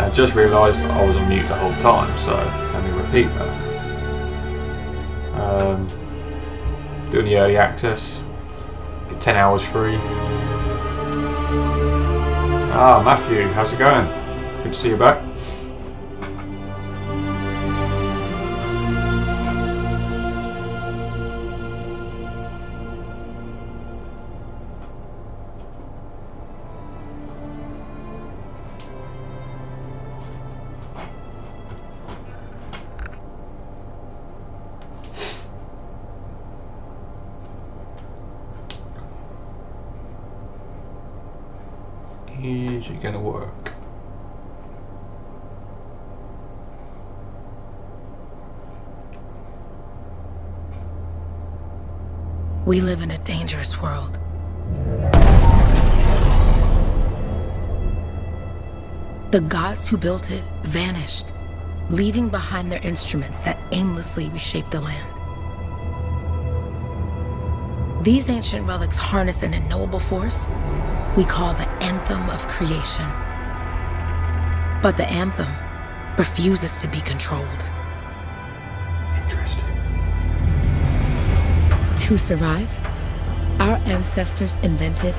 I just realised I was on mute the whole time, so let me repeat that. Doing the early access, get 10 hours free. Ah, Matthew, how's it going? Good to see you back. Is it gonna work? We live in a dangerous world. The gods who built it vanished, leaving behind their instruments that aimlessly reshape the land. These ancient relics harness an unknowable force we call the Anthem of creation. But the Anthem refuses to be controlled. Interesting. To survive, our ancestors invented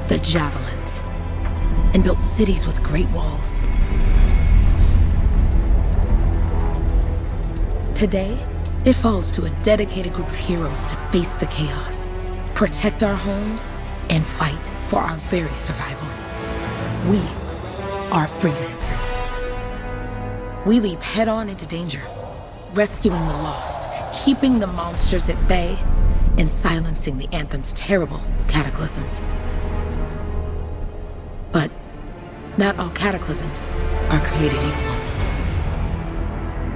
the javelins and built cities with great walls. Today, it falls to a dedicated group of heroes to face the chaos, protect our homes, and fight for our very survival. We are freelancers. We leap head-on into danger, rescuing the lost, keeping the monsters at bay, and silencing the Anthem's terrible cataclysms. But not all cataclysms are created equal.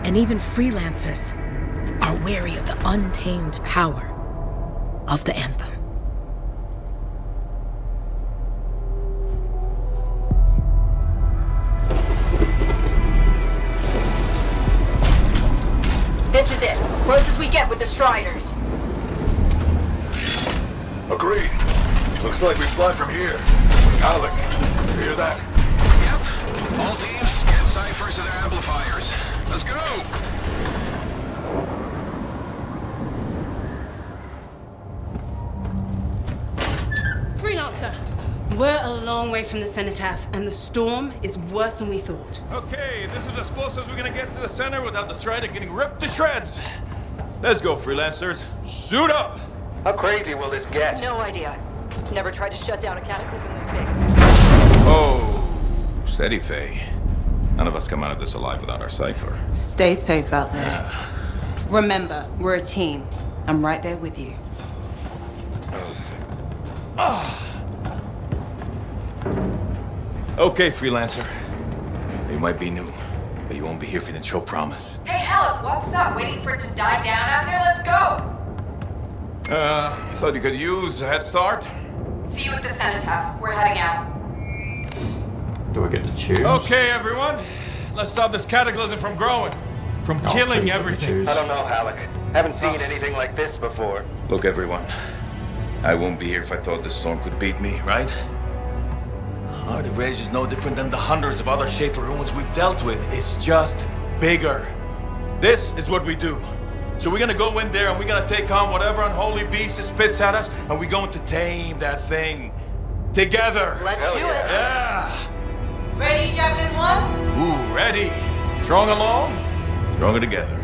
And even freelancers are wary of the untamed power of the Anthem. This is it. Close as we get with the Striders. Agreed. Looks like we fly from here. Alec, you hear that? Yep. All teams, get ciphers to their amplifiers. Let's go! Freelancer, we're a long way from the cenotaph, and the storm is worse than we thought. Okay, this is as close as we're gonna get to the center without the Strider getting ripped to shreds. Let's go, freelancers. Suit up! How crazy will this get? No idea. Never tried to shut down a cataclysm this big. Oh, steady, Faye. None of us come out of this alive without our cipher. Stay safe out there. Remember, we're a team. I'm right there with you. Okay, freelancer. You might be new, but you won't be here if you didn't show promise. Hey, Alec, what's up? Waiting for it to die down out there? Let's go! I thought you could use a head start. See you at the cenotaph. We're heading out. Do I get to choose? Okay, everyone. Let's stop this cataclysm from growing. From killing please let me everything. choose. I don't know, Halleck. Haven't seen anything like this before. Look, everyone. I won't be here if I thought this storm could beat me, right? Oh, the Rage is no different than the hundreds of other Shaper ruins we've dealt with. It's just bigger. This is what we do. So we're gonna go in there and we're gonna take on whatever unholy beast it spits at us, and we're going to tame that thing. Together. Let's do it. Yeah. Ready, Javelin 1? Ooh, ready. Strong alone, stronger together.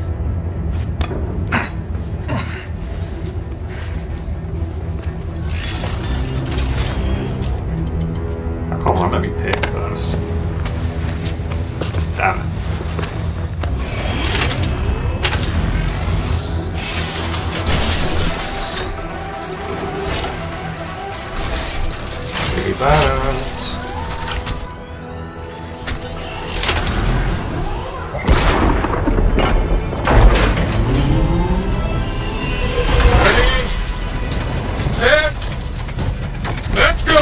Come on, let me pick first. Damn it. Pretty bad. Ready, set, let's go!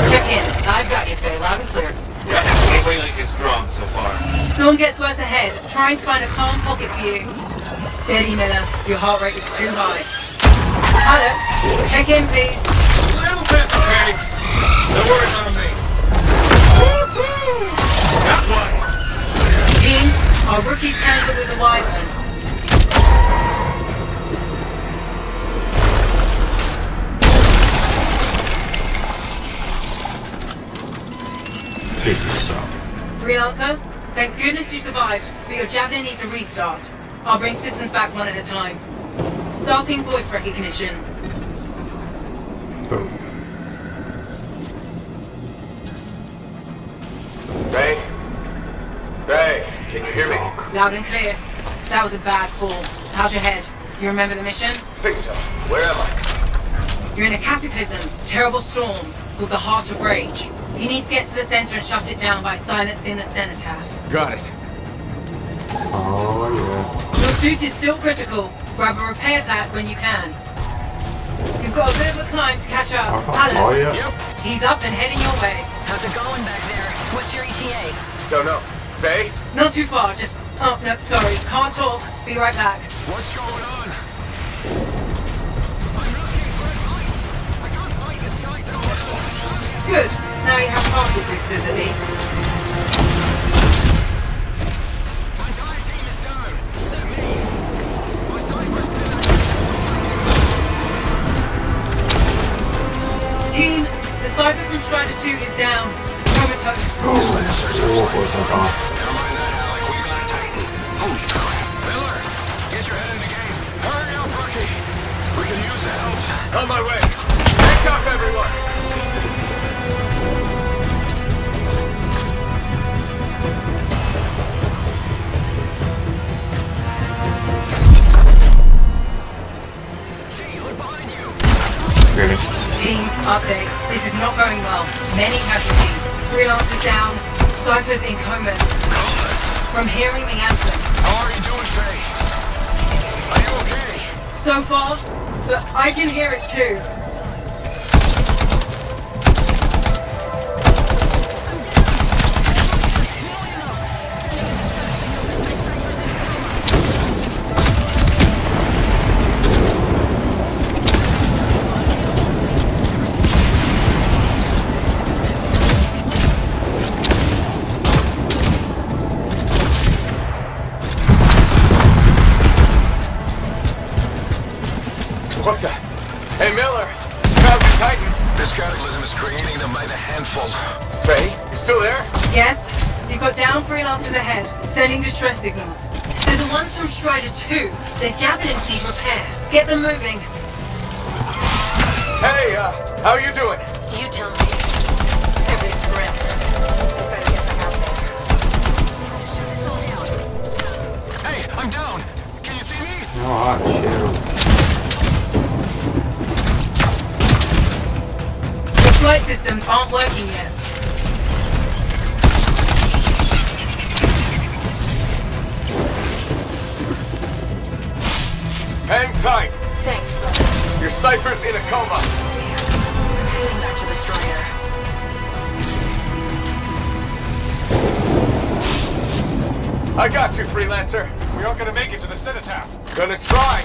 Check in. I've got you, Faye. Loud and clear. Gateway link is strong so far. Storm gets worse ahead. Trying to find a calm pocket for you. Steady, Miller. Your heart rate is too high. Hello. Check in, please. A little busy, Kenny. Don't worry about me. Our rookies handle it with a wyvern. Freelancer, thank goodness you survived, but your javelin needs a restart. I'll bring systems back one at a time. Starting voice recognition. Boom. Bay? Bay, can you hear me? Loud and clear. That was a bad fall. How's your head? You remember the mission? Think so. Where am I? You're in a cataclysm, terrible storm, called the Heart of Rage. You need to get to the center and shut it down by silencing the cenotaph. Got it. Oh yeah. Your suit is still critical. Grab a repair pack when you can. You've got a bit of a climb to catch up. Oh Alan, yeah. Yep. he's up and heading your way. How's it going back there? What's your ETA? Don't know. Bay? Not too far, just... Oh, no, sorry. Can't talk. Be right back. What's going on? I'm looking for advice. I can't fight this guy to... Good. Now you have partial boosters at least. My entire team is down. Except me. My Cypher's still... Team, the Cypher from Strider 2 is down. Comatose. Never mind that, Alec. We got a Titan. Holy crap. Miller, get your head in the game. Hurry up, rookie. We can use the help. On my way. Hands up, everyone. Gee, look behind you. Really? Team, update. This is not going well. Many casualties. Freelancers down. Cypher's in comas. Comas? From hearing the anthem. How are you doing, Faye? Are you okay? So far, but I can hear it too. What the? Hey, Miller. Found the Titan. This cataclysm is creating them by the handful. Faye, you still there? Yes? You've got down freelancers ahead, sending distress signals. They're the ones from Strider 2. Their javelins need repair. Get them moving. Hey, how are you doing? You tell me. Everything's grim. Better get back out there. Shut this all down. Hey, I'm down. Can you see me? Oh, chill. The flight systems aren't working yet. Hang tight. Thanks, brother. Your Cypher's in a coma. Heading back to the Strider. I got you, Freelancer. We aren't gonna make it to the cenotaph. Gonna try.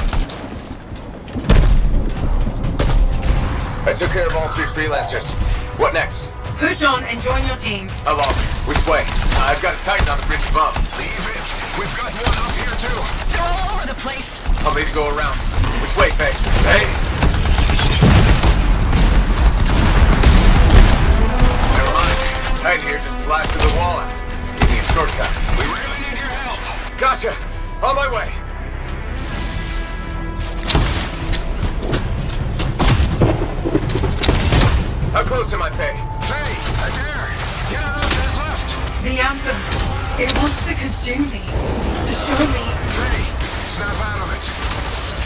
I took care of all 3 Freelancers. What next? Push on and join your team. How long? Which way? I've got a Titan on the bridge above. Leave it. We've got one up here, too. They're all over the place. I'll need to go around. Which way, Faye? Hey! Never mind. Titan here just blasted the wall out. Give me a shortcut. We really need your help. Gotcha! On my way! How close am I, Faye? Faye, I dare. Get out of his left. The anthem. It wants to consume me. To show me. Faye, snap out of it.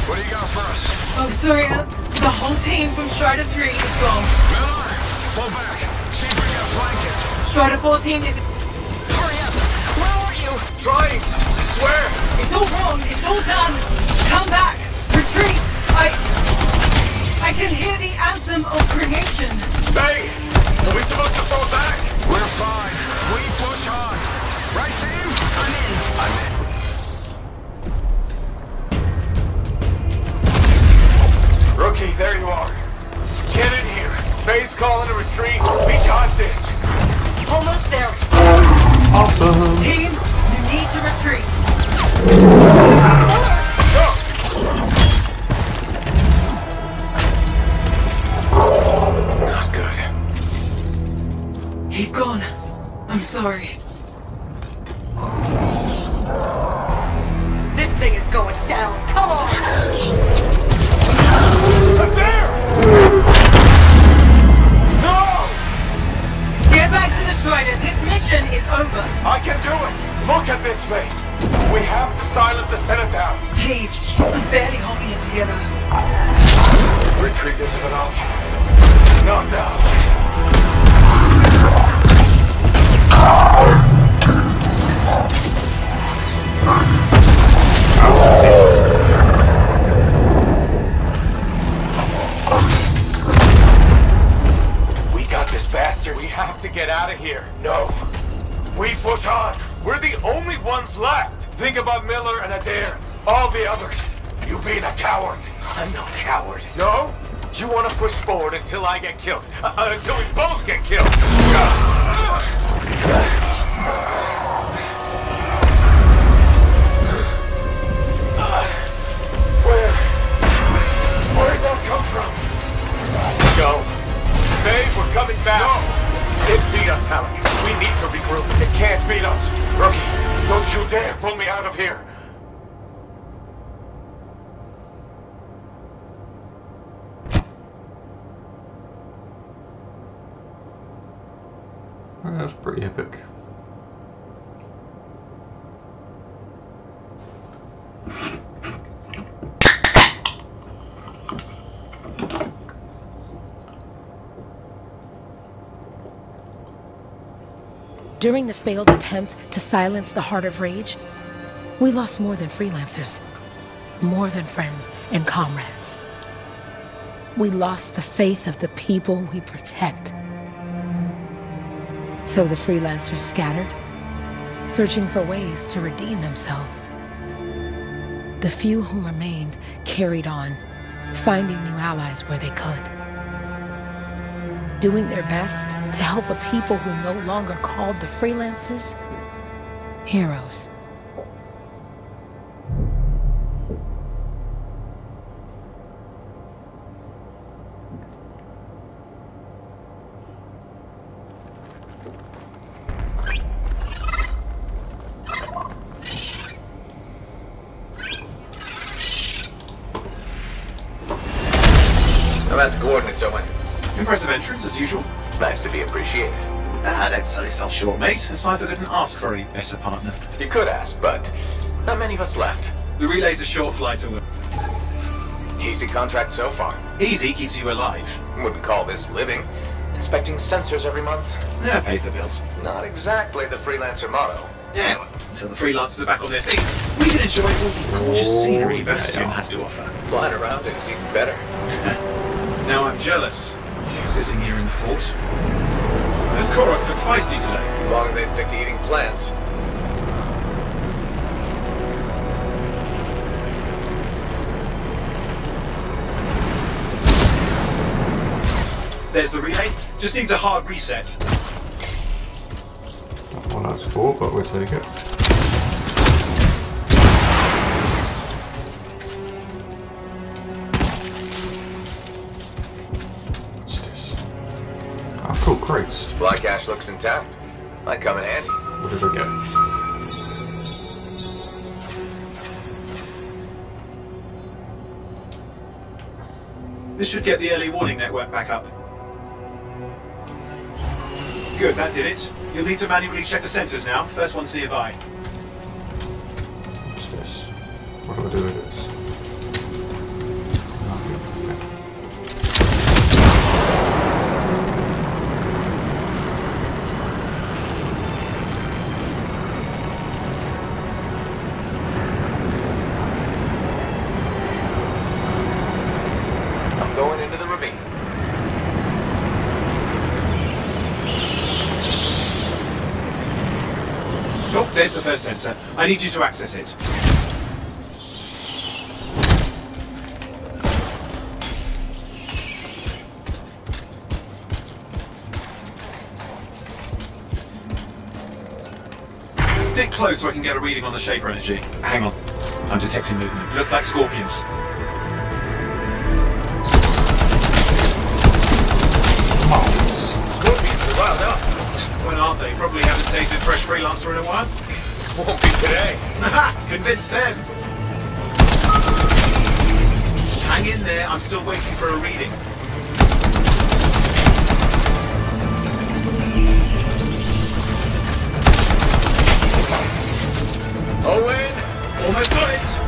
What do you got for us? Oh, sorry. The whole team from Strider 3 is gone. Miller, pull back. See if we can flank it. Strider 14 is... Hurry up. Where are you? Trying! I swear! It's all wrong. It's all done. Come back. Retreat. I can hear the anthem of creation. Faye! Are we supposed to fall back? We're fine. We push on. Right, team? I'm in. Rookie, there you are. Get in here. Faye's calling a retreat. We got this. Almost there. Awesome. Team, you need to retreat. Not good. He's gone. I'm sorry. This thing is going down. Come on! There! No! Get back to the Strider. This mission is over. I can do it! Look at this thing! We have to silence the cenotaph! Please, I'm barely holding it together. Retreat isn't an option. Not now. We got this bastard. We have to get out of here. No. We push on. We're the only ones left. Think about Miller and Adair. All the others. You being a coward. I'm no coward. No? You want to push forward until I get killed. Until we both get killed. Where'd that come from? Go. Babe, we're coming back. No! It beat us, Halleck. We need to regroup. It can't beat us. Rookie, don't you dare pull me out of here. That's pretty epic. During the failed attempt to silence the Heart of Rage, we lost more than freelancers, more than friends and comrades. We lost the faith of the people we protect. So the freelancers scattered, searching for ways to redeem themselves. The few who remained carried on, finding new allies where they could. Doing their best to help a people who no longer called the freelancers heroes. I'm at the coordinates, Owen. Impressive entrance, as usual. Nice to be appreciated. Don't sell yourself short, mate. A cipher couldn't ask for any better partner. You could ask, but not many of us left. The relay's a short flight away. Easy contract so far. Easy keeps you alive. Wouldn't call this living. Inspecting sensors every month. Yeah, pays the bills. Not exactly the freelancer motto. Yeah, well, until the freelancers are back on their feet, we can enjoy all the gorgeous scenery Bastion has to offer. Flying around it's even better. Now I'm jealous, sitting here in the fort. Those Koroks look feisty today. As long as they stick to eating plants. There's the relay. Just needs a hard reset. Not one that's four, but we'll take it. What's this? Oh, cool, crates. Supply cache looks intact. Might come in handy. What did I get? This should get the early warning network back up. Good, that did it. You'll need to manually check the sensors now. First one's nearby. What's this? What do I do with this? Nothing. I'm going into the ravine. Oh, there's the first sensor. I need you to access it. Stick close so I can get a reading on the Shaper energy. Hang on. I'm detecting movement. Looks like scorpions. Scorpions are riled up. When aren't they? Probably haven't tasted fresh freelancer in a while. Won't be today. Haha! Convinced them. Hang in there. I'm still waiting for a reading. Owen! Almost got it.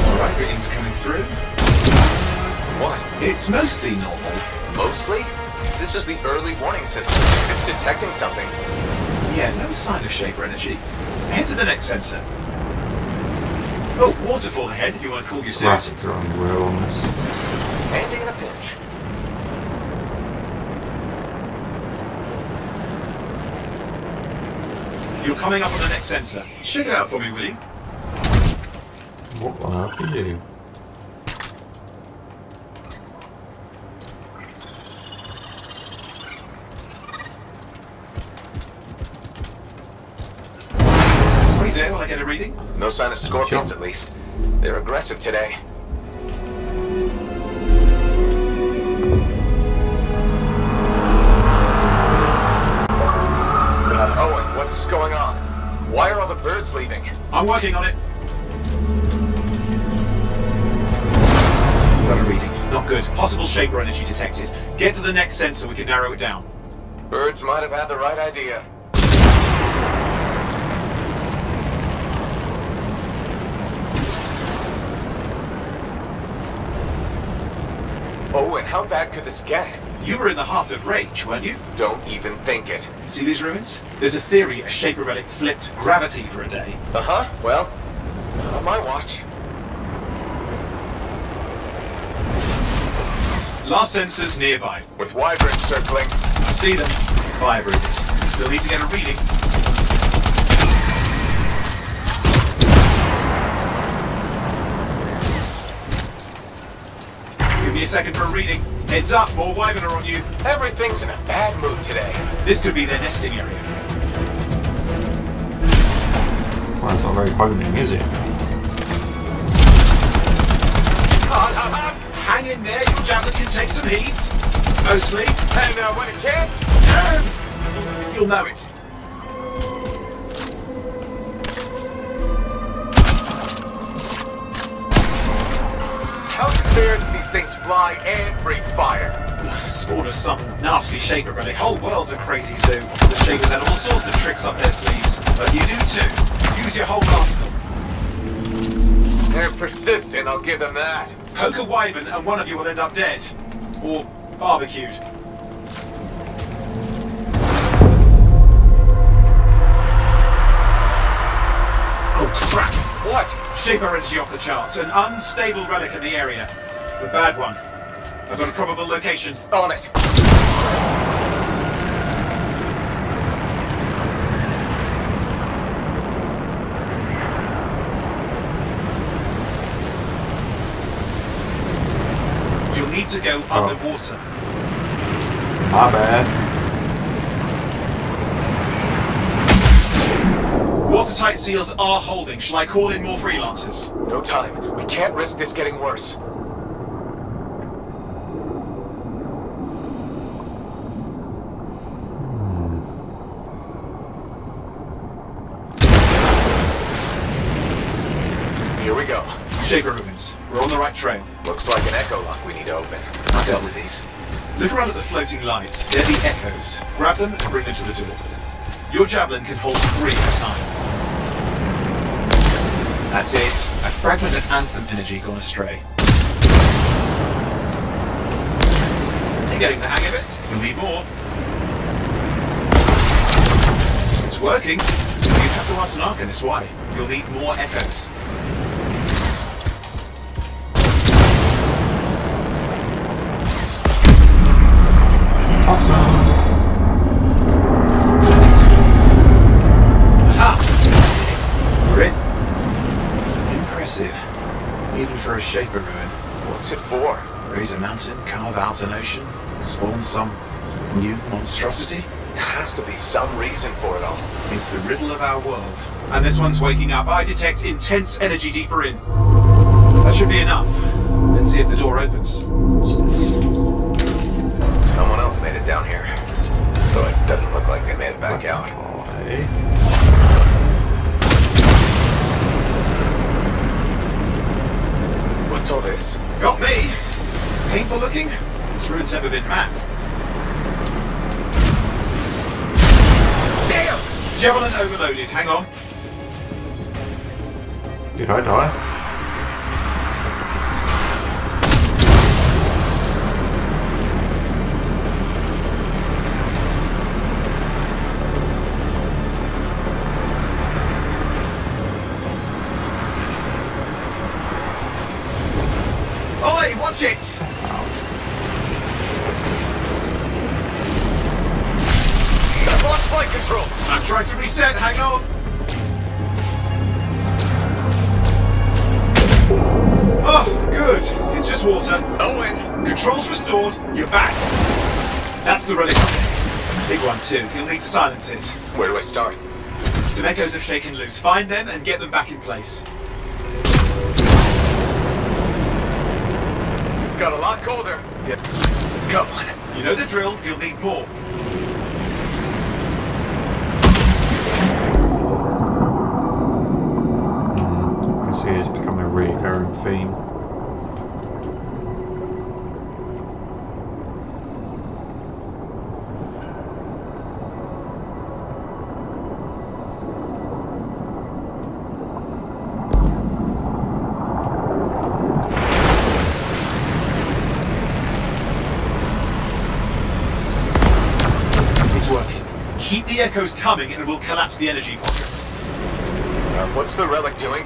Alright, readings are coming through. What? It's mostly normal. Mostly? This is the early warning system. It's detecting something. Yeah, no sign of Shaper energy. Head to the next sensor. Oh, waterfall ahead if you want to cool your suit. Graphics are unreal on this. Handy in a pinch. You're coming up on the next sensor. Check it out for me, will you? What on earth are you? Wait there while I get a reading. No sign of scorpions, at least. They're aggressive today. Owen, what's going on? Why are all the birds leaving? I'm working on it. Got a reading. Not good. Possible Shaper energy detected. Get to the next sensor, we can narrow it down. Birds might have had the right idea. Owen, how bad could this get? You were in the heart of Rage, weren't you? Don't even think it. See these ruins? There's a theory a Shaper relic flipped gravity for a day. Uh-huh. Well, on my watch. Last sensor's nearby. With wyverns circling. I see them. Fire breathers. Still need to get a reading. Give me a second for a reading. Heads up, more wyvern are on you. Everything's in a bad mood today. This could be their nesting area. Well, it's not very homing, is it? Hang in there, your javelin can take some heat. Mostly. And when it can't, you'll know it. how's it fair that these things fly and breathe fire? Spawn of some nasty Shaper relic. Whole world's a crazy zoo. The Shapers had all sorts of tricks up their sleeves. But you do too. Use your whole arsenal. They're persistent, I'll give them that. Poke a wyvern and one of you will end up dead. Or barbecued. Oh crap! What? Shaper energy off the charts. An unstable relic in the area. The bad one. I've got a probable location. On it. You'll need to go underwater. My bad. Watertight seals are holding. Shall I call in more freelancers? No time. We can't risk this getting worse. Here we go. Shaper ruins. We're on the right trail. Looks like an echo lock we need to open. I've dealt with these. Look around at the floating lights. They're the echoes. Grab them and bring them to the door. Your javelin can hold 3 at a time. That's it. A fragment of Anthem energy gone astray. You're getting the hang of it. You'll need more. It's working. You have to ask an Arcanist why. You'll need more echoes. Aha! We're in. Impressive. Even for a Shaper ruin. What's it for? Raise a mountain, carve out an ocean, spawn some new monstrosity? There has to be some reason for it all. It's the riddle of our world. And this one's waking up. I detect intense energy deeper in. That should be enough. Let's see if the door opens. Someone else made it down here. Though it doesn't look like they made it back out. What's all this? Got me! Painful looking? This room's never been mapped. Damn! Javelin overloaded, hang on. Did I die? Oi, watch it! I've lost flight control! I'm trying to reset, hang on! Oh, good. It's just water. Owen! Controls restored, you're back. That's the relic up there. Big one too, you'll need to silence it. Where do I start? Some echoes have shaken loose. Find them and get them back in place. It's got a lot colder. Yep. Come on. You know the drill, you'll need more. You can see it's becoming a recurring theme. It's working. Keep the echoes coming and we'll collapse the energy pocket. What's the relic doing?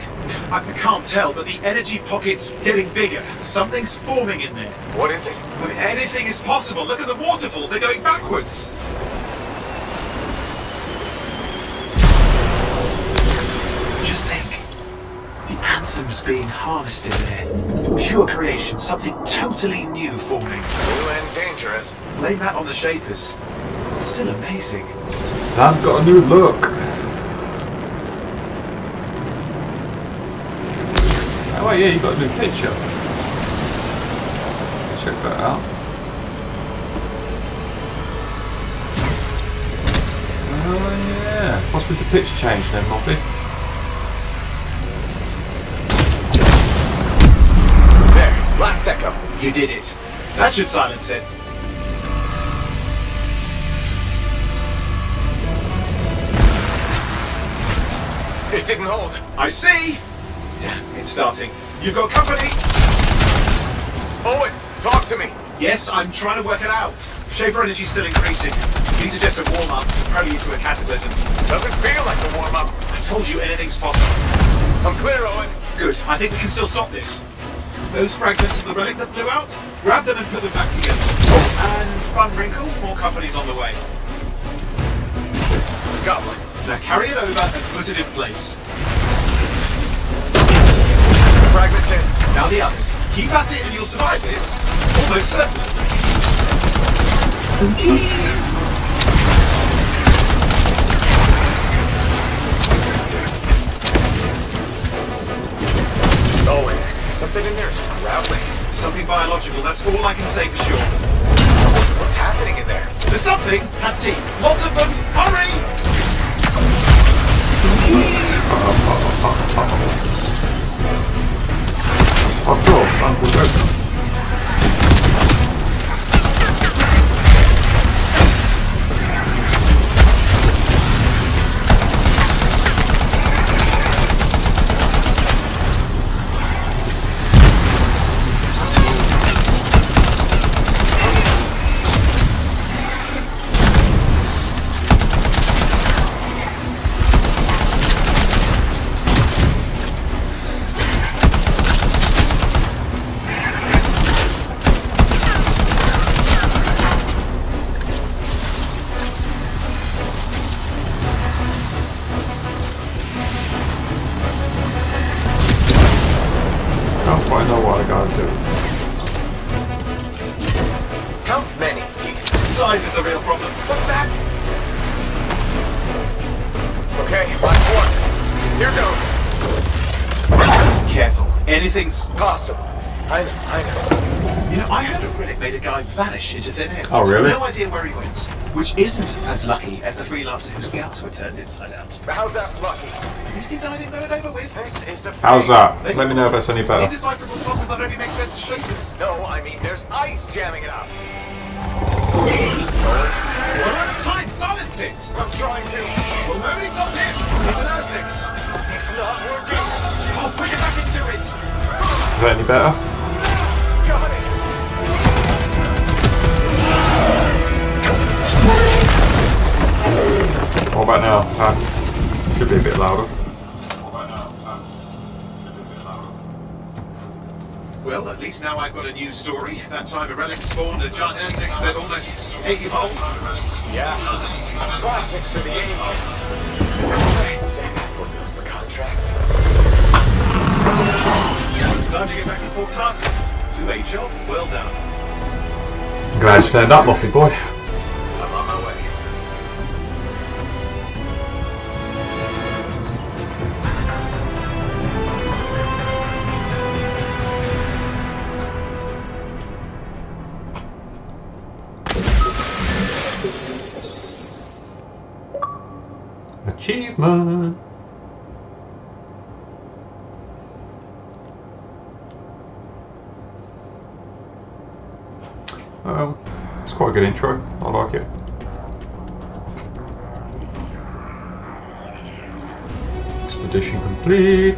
I can't tell, but the energy pocket's getting bigger. Something's forming in there. What is it? I mean, anything is possible. Look at the waterfalls, they're going backwards. Just think. The Anthem's being harnessed in there. Pure creation, something totally new forming. New and dangerous. Blame that on the Shapers. It's still amazing. I've got a new look. Oh yeah, you got a new picture. Check that out. Oh yeah. What's with the picture change then, Moppy? There, last echo. You did it. That should silence it. It didn't hold. I see! Damn, it's starting. You've got company! Owen, talk to me. Yes, I'm trying to work it out. Shaper energy's still increasing. These are just a warm-up, prelude to a cataclysm. Doesn't feel like a warm-up. I told you anything's possible. I'm clear, Owen. Good, I think we can still stop this. Those fragments of the relic that flew out, grab them and put them back together. Oh, and fun wrinkle, more company's on the way. Got one. Now carry it over and put it in place. Fragments in. Now the others. Keep at it and you'll survive this. Almost certainly. Owen, something in there's growling. Something biological, that's all I can say for sure. What's happening in there? The something has teeth. Lots of them. Hurry! Of course, Uncle Joe. I don't quite know what I gotta do. size is the real problem. What's that? Okay, last one. Here goes. Careful. Anything's Possible. I know. You know, I heard a relic made a guy vanish into thin air. Oh, really? No idea where he went. Which isn't as lucky as the freelancer whose guts were turned inside out. But how's that lucky? At least he died and got it over with. It's a How's that? Let me know if that's any better. Indecipherable puzzles that only make sense to shapers. No, I mean, there's ice jamming it up. We're out of time. Silence it. I'm trying to. Well, nobody told him. It's an R6. It's not working. Oh, put it back into it. Is that any better? Got it. What about now? Should be a bit louder. Well, at least now I've got a new story. That time a relic spawned a giant R6 that almost ate you whole. Yeah. Classic for the ages. I'd say that fulfills the contract. Time to get back to Fort Tarsus. Two-way job, well done. Glad you turned up, Muffy boy. I'm on my way. Achievement. It's quite a good intro. I like it. Expedition complete.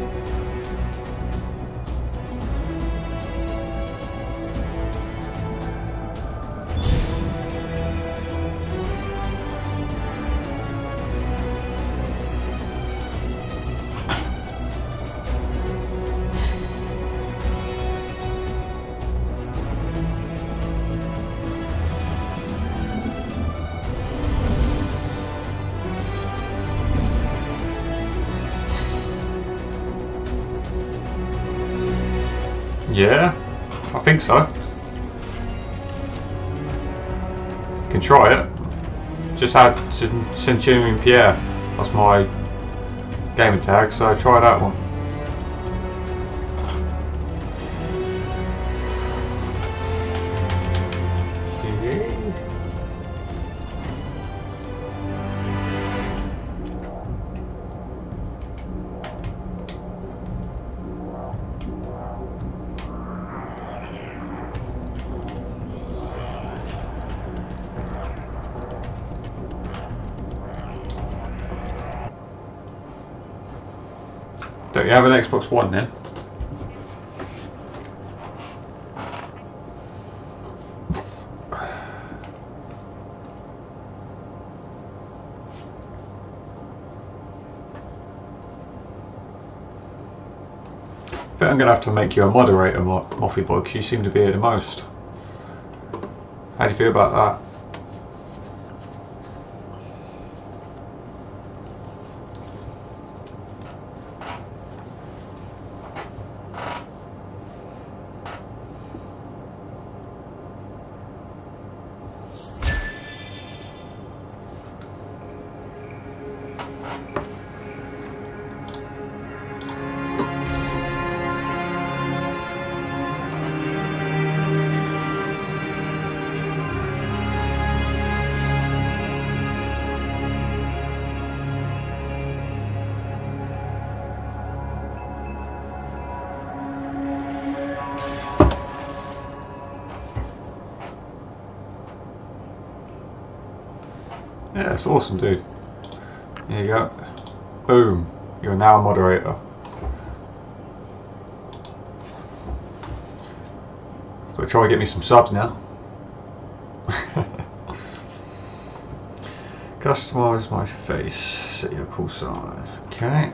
Yeah, I think so. You can try it. Just had Centurion Pierre. That's my gamer tag, so try that one. Don't you have an Xbox One then? I think I'm going to have to make you a moderator, Moffy Boy, because you seem to be here the most. How do you feel about that? Yeah, that's awesome, dude. There you go. Boom. You're now a moderator. Gotta try and get me some subs now. Customize my face. Set your call sign. Okay.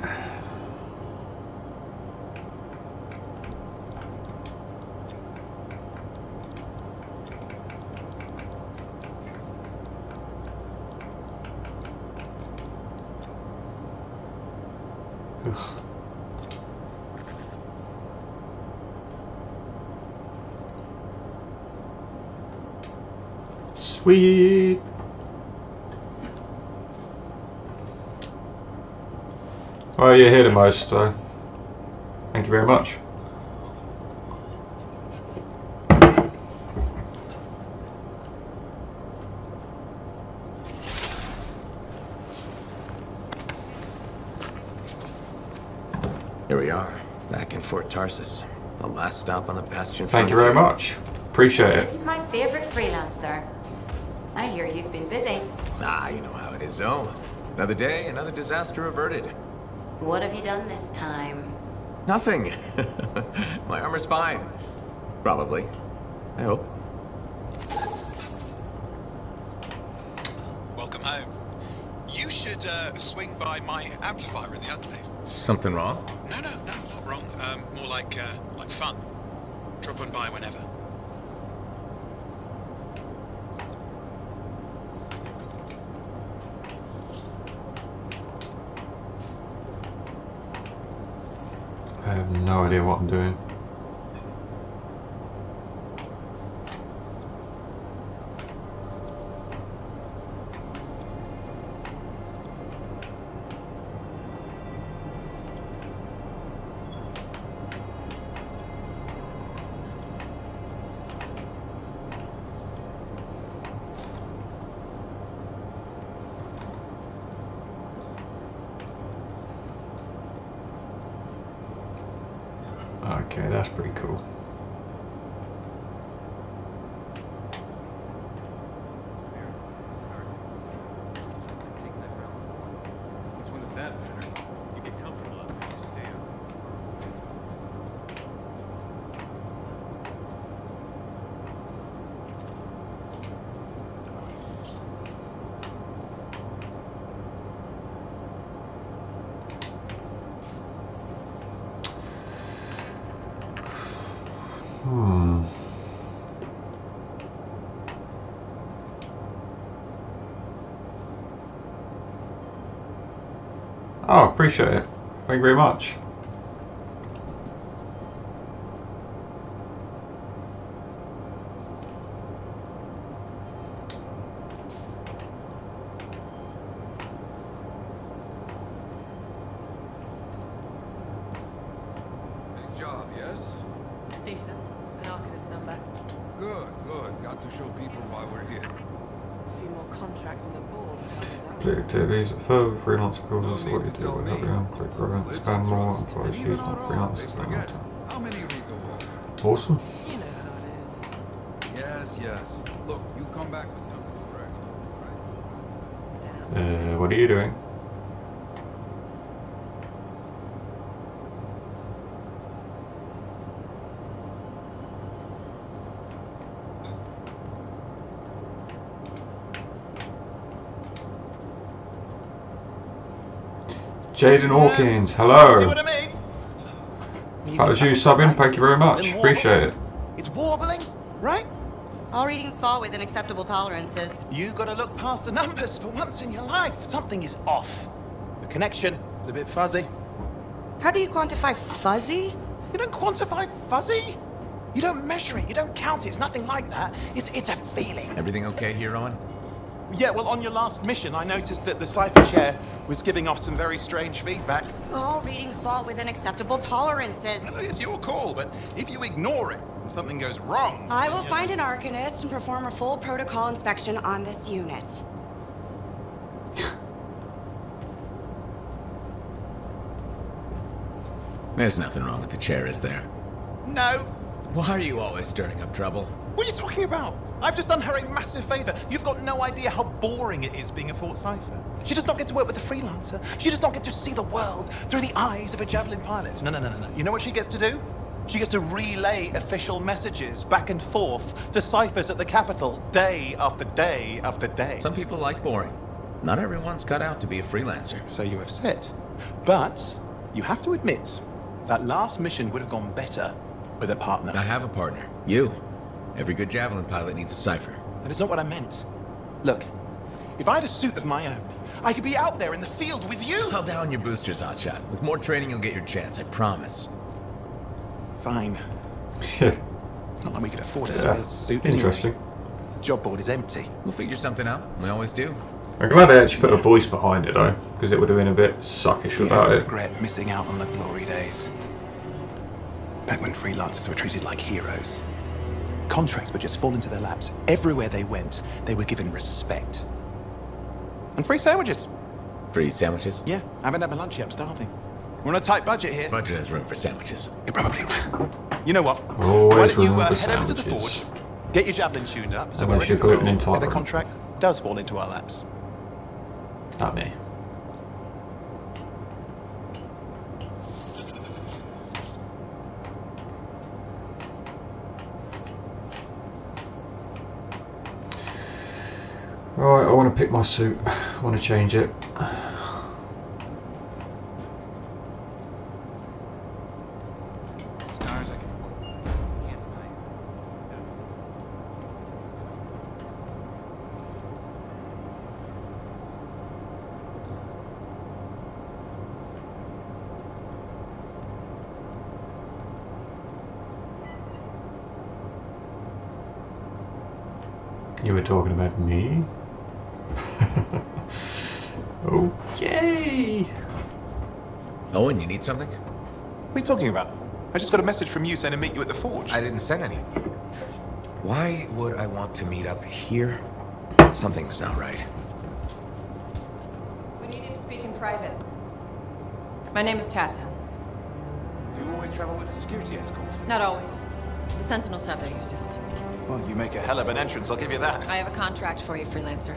Sweet. Well, you're here the most, so thank you very much. Here we are, back in Fort Tarsus. The last stop on the Bastion Thank frontier. you very much. Appreciate it. Isn't my favorite freelancer. I hear you've been busy. Ah, you know how it is, Zoe. Another day, another disaster averted. What have you done this time? Nothing. My armor's fine. Probably. I hope. Welcome home. You should swing by my amplifier in the enclave. Something wrong? No, not wrong. More like fun. Drop on by whenever. I have no idea what I'm doing. Okay, that's pretty cool. Since when is that better? You get comfortable up there, you stay up. Oh, appreciate it. Thank you very much. Big job, yes? Decent. An Arcanist number. Good, good. Got to show people why we're here. A few more contracts on the board would help with that. Click activities, further freelance calls, what you do, whatever you want, click for it, spend more, employees use not freelance, How many read the wall? awesome. You know how it is. Yes, yes. Look, you come back with something correct. What are you doing? Jaden Hawkins, hello. See what I mean? That was you subbing, thank you very much. Appreciate it. It's warbling, right? All readings fall within acceptable tolerances. You gotta look past the numbers for once in your life. Something is off. The connection is a bit fuzzy. How do you quantify fuzzy? You don't quantify fuzzy. You don't measure it. You don't count it. It's nothing like that. It's a feeling. Everything okay here, Owen? Yeah, well, on your last mission, I noticed that the cipher chair was giving off some very strange feedback. All readings fall within acceptable tolerances. It's your call, but if you ignore it, something goes wrong. I will find an Arcanist and perform a full protocol inspection on this unit. There's nothing wrong with the chair, is there? No. Why are you always stirring up trouble? What are you talking about? I've just done her a massive favor. You've got no idea how boring it is being a Fort Cipher. She does not get to work with a freelancer. She does not get to see the world through the eyes of a Javelin pilot. No. You know what she gets to do? She gets to relay official messages back and forth to ciphers at the capital day after day after day. Some people like boring. Not everyone's cut out to be a freelancer. So you have said. But you have to admit, that last mission would have gone better with a partner. I have a partner. You. Every good Javelin pilot needs a cipher. That is not what I meant. Look, if I had a suit of my own, I could be out there in the field with you. I'll down your boosters, Hotshot. With more training, you'll get your chance, I promise. Fine. Not like we could afford a Yeah, space suit interesting. anyway. Job board is empty. We'll figure something out. We always do. I'm glad they actually put a voice behind it though, because it would have been a bit suckish Do you without ever it. regret missing out on the glory days? Back when freelancers were treated like heroes. Contracts would just fall into their laps. Everywhere they went, they were given respect. And free sandwiches. Free sandwiches? Yeah, I haven't had my lunch yet. I'm starving. We're on a tight budget here. Budget has room for sandwiches. You're probably right. You know what? Always Why don't you room for head over to the sandwiches. forge, get your javelin tuned up, so we're Unless ready you're to roll gluten if the intolerant. contract does fall into our laps. Not me. Right, I want to pick my suit. I want to change it. Stars I can can't tonight. You were talking about me? Okay. Owen, you need something? What are you talking about? I just got a message from you saying to meet you at the forge. I didn't send any. Why would I want to meet up here? Something's not right. We need you to speak in private. My name is Tassin. Do you always travel with a security escort? Not always. The Sentinels have their uses. Well, you make a hell of an entrance, I'll give you that. I have a contract for you, freelancer.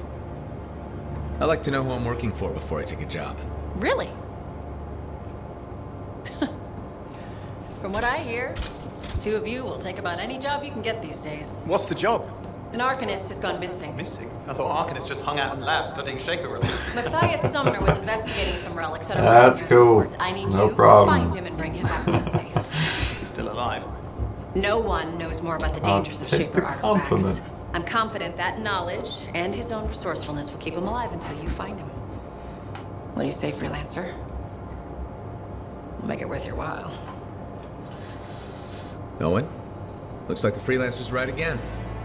I like to know who I'm working for before I take a job. Really? From what I hear, two of you will take about any job you can get these days. What's the job? An Arcanist has gone missing. Missing? I thought Arcanists just hung out in labs studying Shaper release. Matthias Sumner was investigating some relics at a That's railroad cool. fort. I need No you problem. to find him and bring him back home safe. If he's still alive. No one knows more about the dangers of take Shaper the artifacts. compliment. I'm confident that knowledge and his own resourcefulness will keep him alive until you find him. What do you say, freelancer? We'll make it worth your while. Owen? Looks like the freelancer's right again.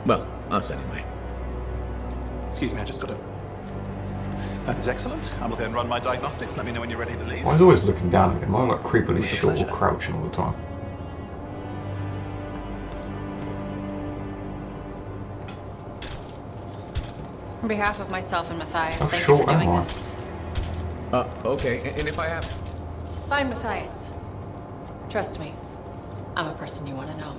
Well, us anyway. Excuse me, I just got a... That is excellent. I will then run my diagnostics. Let me know when you're ready to leave. Why is always looking down at me? Am I like creepily It's a short or pleasure. crouching all the time? On behalf of myself and Matthias, How thank you for short am doing I? this. Okay, and if I have... Fine, Matthias. Trust me, I'm a person you want to know.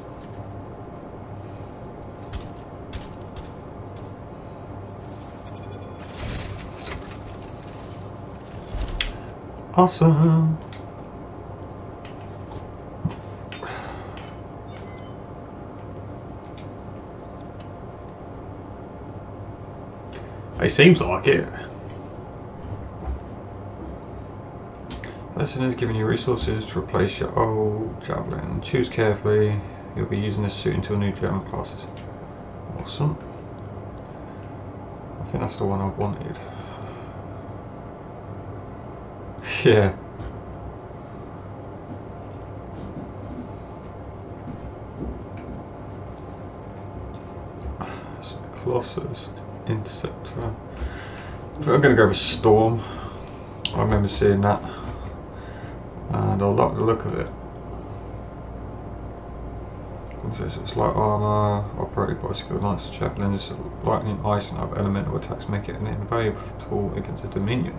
Awesome. It seems like it. Lesson is giving you resources to replace your old javelin. Choose carefully. You'll be using this suit until new javelin classes. Awesome. I think that's the one I wanted. Yeah. So Colossus, Interceptor. I'm going to go with Storm. I remember seeing that, and I like the look of it. It's like armor operated by skilled knights and javelins. Lightning, ice, and other elemental attacks make it an invaluable tool against a Dominion.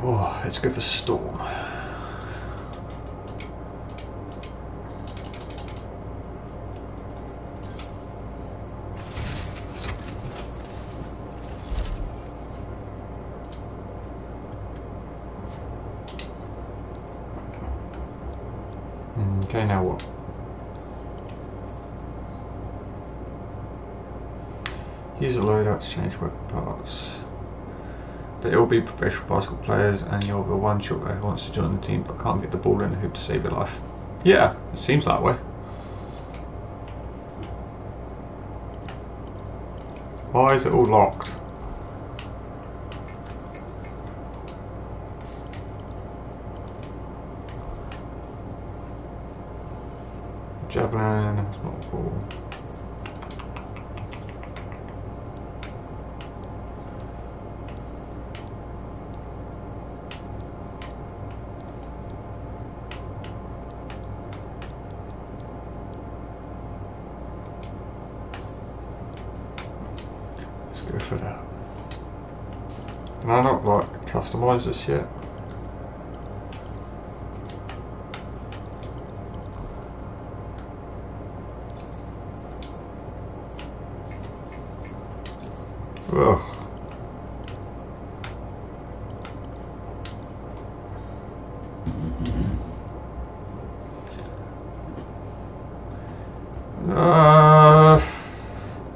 Oh, let's go for Storm. Okay, now what? Use a loadout to change weapon parts. They all be professional basketball players, and you're the one short guy who wants to join the team but can't get the ball in the hoop to save your life. Yeah, it seems that way. Why is it all locked? Javelin has multiple. Can I not like customise this yet? Ugh.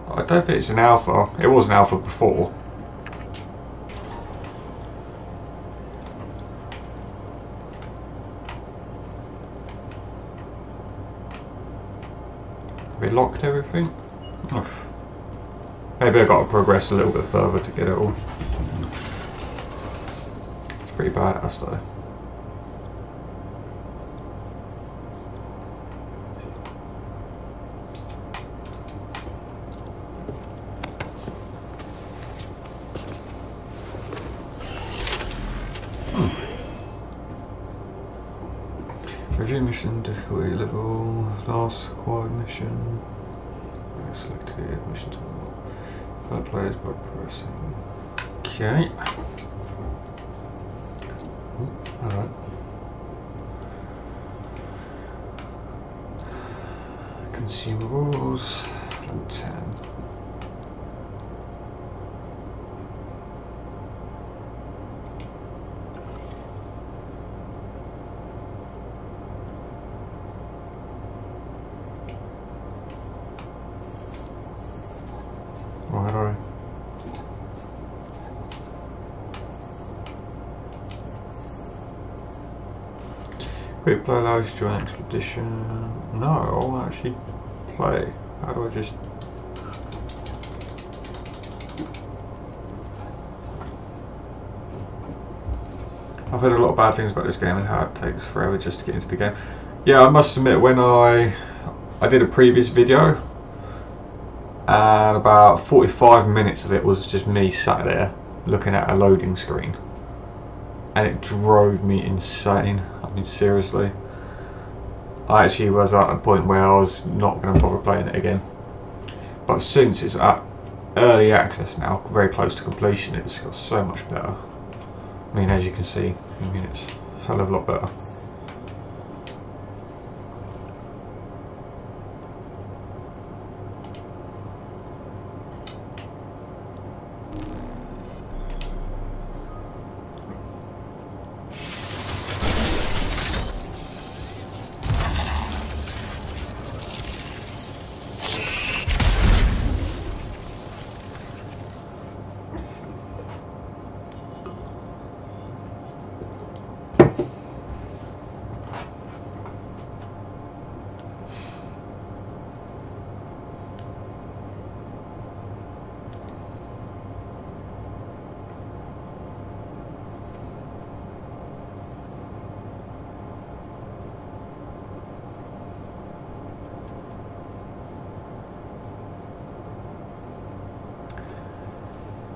I don't think it's an alpha. It was an alpha before. Have we locked everything? Ugh. Maybe I've got to progress a little bit further to get it all. It's pretty badass though. Review mission difficulty level, last acquired mission. Selected mission to third players by pressing. Okay. Alright. Consumables and 10. Righto. Quick play allows you to join expedition. No, I won't actually play. How do I just... I've heard a lot of bad things about this game and how it takes forever just to get into the game. Yeah, I must admit, when I did a previous video, and about 45 minutes of it was just me sat there looking at a loading screen, and it drove me insane. I mean, seriously, I actually was at a point where I was not going to bother playing it again. But since it's at early access now, very close to completion, it's got so much better. I mean, as you can see, I mean, it's a hell of a lot better.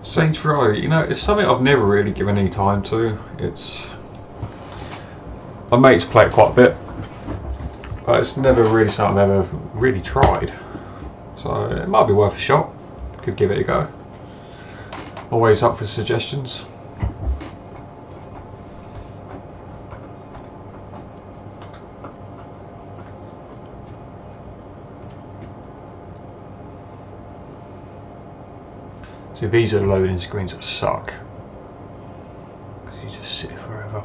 Saints Row, you know, it's something I've never really given any time to. It's... my mates play it quite a bit, but it's never really something I've ever really tried. So it might be worth a shot. Could give it a go. Always up for suggestions. See, these are the loading screens that suck, because you just sit forever.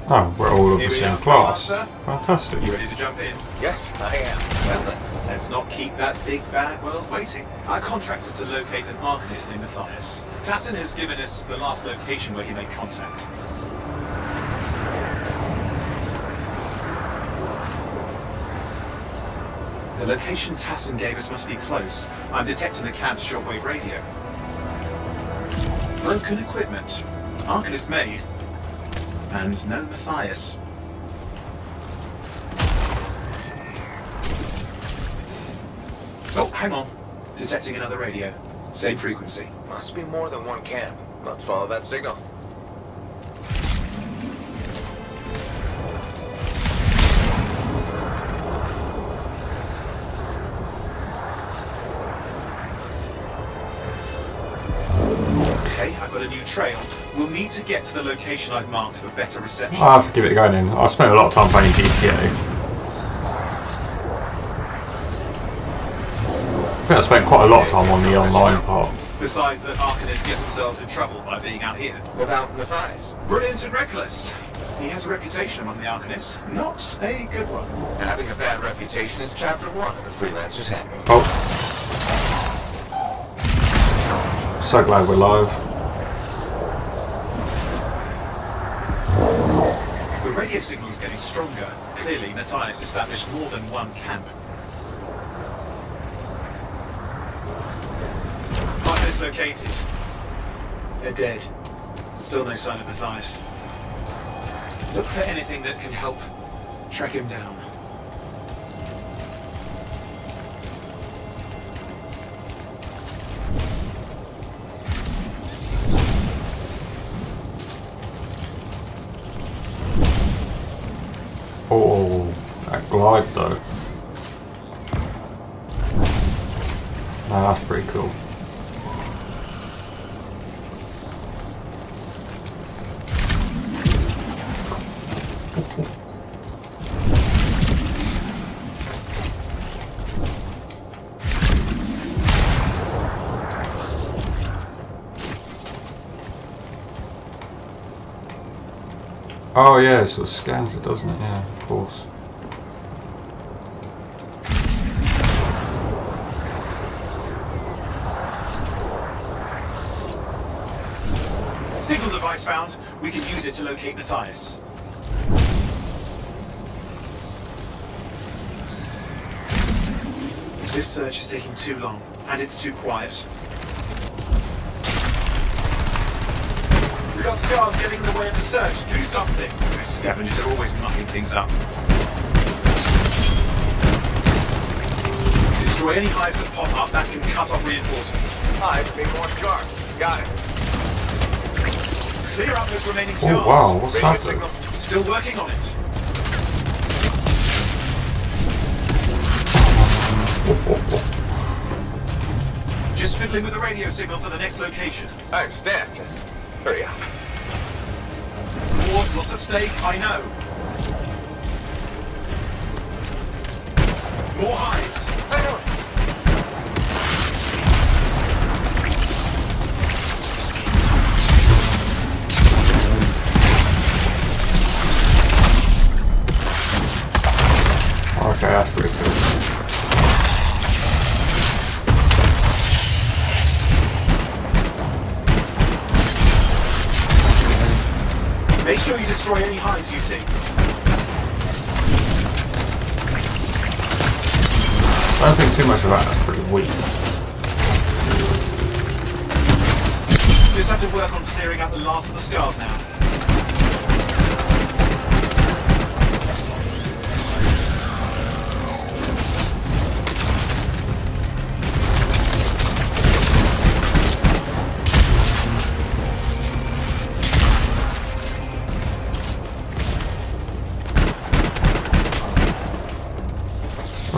Oh, we're all of the same class. Fantastic. You ready to jump in? Yes, I am. Well then, let's not keep that big bad world waiting. Our contract is to locate an Arcanist named Matthias. Tassin has given us the last location where he made contact. The location Tassin gave us must be close. I'm detecting the camp's shortwave radio. Broken equipment. Arcanist made. And no Matthias. Oh, hang on. Detecting another radio. Same frequency. Must be more than one camp. Let's follow that signal. Okay, I've got a new trail. We'll need to get to the location I've marked for better reception. I'll have to give it a go then. I spent a lot of time playing GTA. I think I spent quite a lot of time on the online part. Besides that Arcanists get themselves in trouble by being out here. What about Matthias? Brilliant and reckless. He has a reputation among the Arcanists. Not a good one. Having a bad reputation is chapter 1 of the Freelancer's Handbook. Oh. So glad we're live. The radio signal is getting stronger. Clearly, Matthias established more than one camp. Partners located. They're dead. Still no sign of Matthias. Look for anything that can help track him down. Oh, that glide though. No, that's pretty cool. Oh yeah, it sort of scans it, doesn't it? Yeah, of course. Signal device found. We can use it to locate Matthias. This search is taking too long, and it's too quiet. We've got scars getting in the way of the search. Do something. The scavengers are always mucking things up. Destroy any hives that pop up. That can cut off reinforcements. Hives mean more scars. Got it. Clear out those remaining scars. Oh wow, what's Radio that? signal. Still working on it. Just fiddling with the radio signal for the next location. I understand. Just hurry up. Of course, lots at stake, I know. More hives. I noticed. Okay, that's pretty cool. Make sure you destroy any hives you see. I don't think too much about that's pretty weak. Just have to work on clearing out the last of the scars now.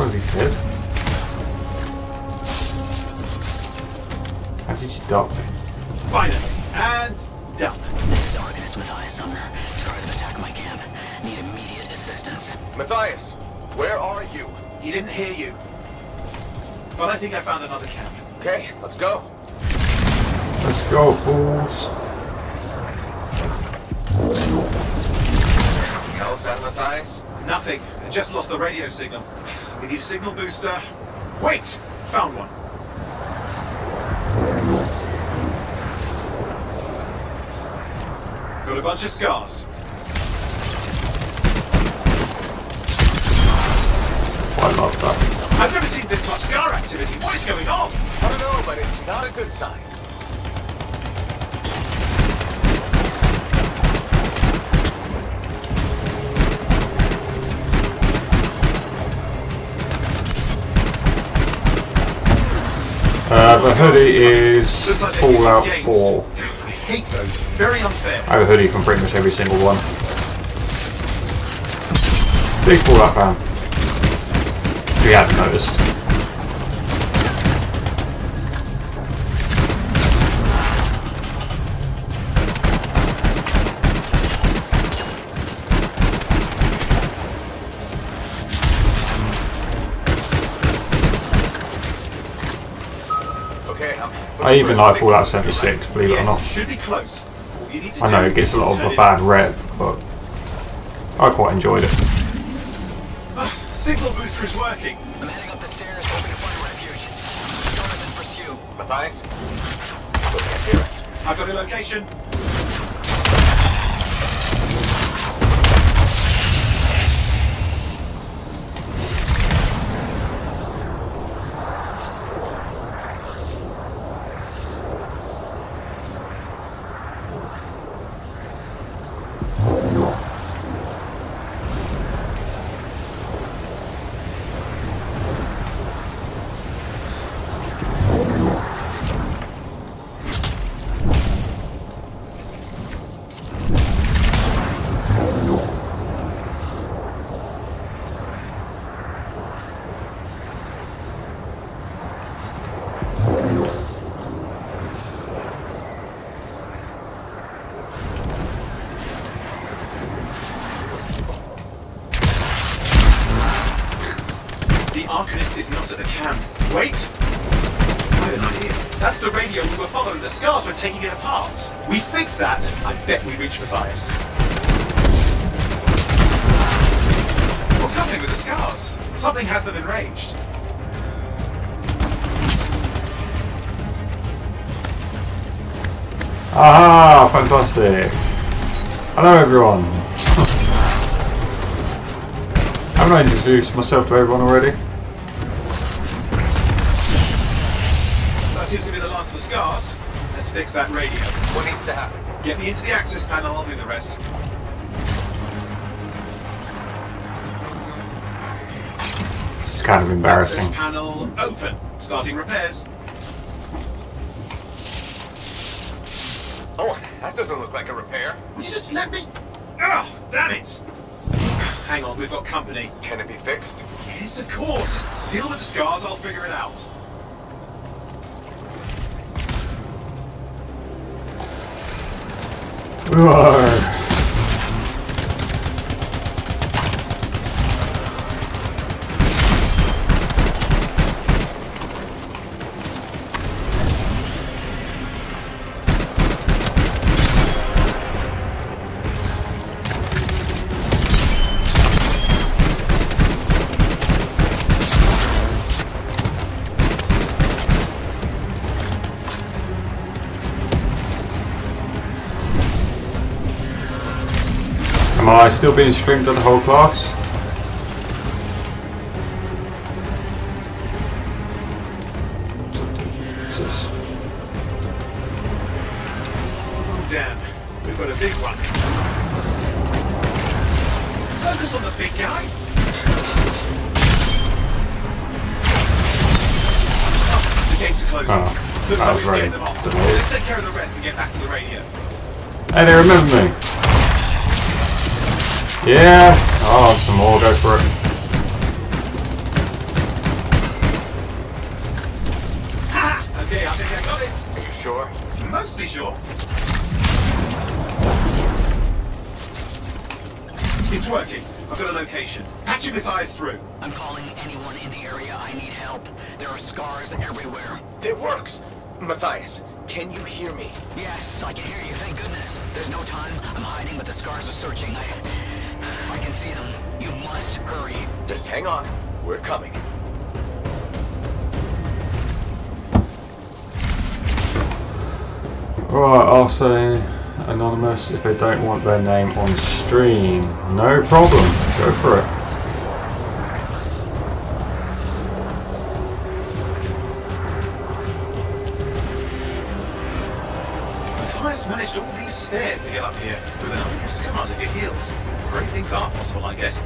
Oh, is he dead? How did you die? Finally, and done. This is Arcanist Matthias Sumner. Scars have attacked my camp. Need immediate assistance. Matthias, where are you? He didn't hear you. But I think I found another camp. Okay, let's go. Let's go, fools. Anything else on Matthias? Nothing. I just lost the radio signal. We need a signal booster. Wait! Found one. Got a bunch of scars. I love that. I've never seen this much scar activity. What is going on? I don't know, but it's not a good sign. The hoodie is Fallout 4. I hate those. Very unfair. I have a hoodie from pretty much every single one. Big Fallout fan. If you hadn't noticed. I even like Fallout 76, believe it or not. Should be close. All you need to I know do it gets a is lot of turn a it bad rep, but I quite enjoyed it. Signal booster is working. I'm heading up the stairs, hoping to find refuge. Storm's in pursuit. Matthias? They can't hear us. I've got a location. Arcanist is not at the camp. Wait! I have an idea. That's the radio we were following. The scars were taking it apart. We fix that. I bet we reach Matthias. What's happening with the scars? Something has them enraged. Aha! Fantastic! Hello everyone! Haven't I introduced myself to everyone already? That seems to be the last of the scars. Let's fix that radio. What needs to happen? Get me into the access panel, I'll do the rest. This is kind of embarrassing. Access panel open. Starting repairs. Oh, that doesn't look like a repair. Would you just let me? Oh, damn it! Hang on, we've got company. Can it be fixed? Yes, of course. Just deal with the scars, I'll figure it out. Roar. Am I still being streamed to the whole class? Oh, damn. We've got a big one. Focus on the big guy. Oh, the gates are closing. Oh, Looks that like was we've very scared them off. delayed. Let's take care of the rest and get back to the radio. Hey, they remember me. Yeah. Oh, some more. Go for it. Ha! Okay, I think I got it. Are you sure? Mostly sure. It's working. I've got a location. Patching with eyes through. I'm calling anyone in the area. I need help. There are scars everywhere. It works! Matthias, can you hear me? Yes, I can hear you, thank goodness. There's no time. I'm hiding, but the scars are searching. I can see them. You must hurry. Just hang on. We're coming. Right, I'll say anonymous if they don't want their name on stream. No problem. Go for it. Matthias managed all these stairs to get up here with an army of scars at your heels. Great things are possible, I guess.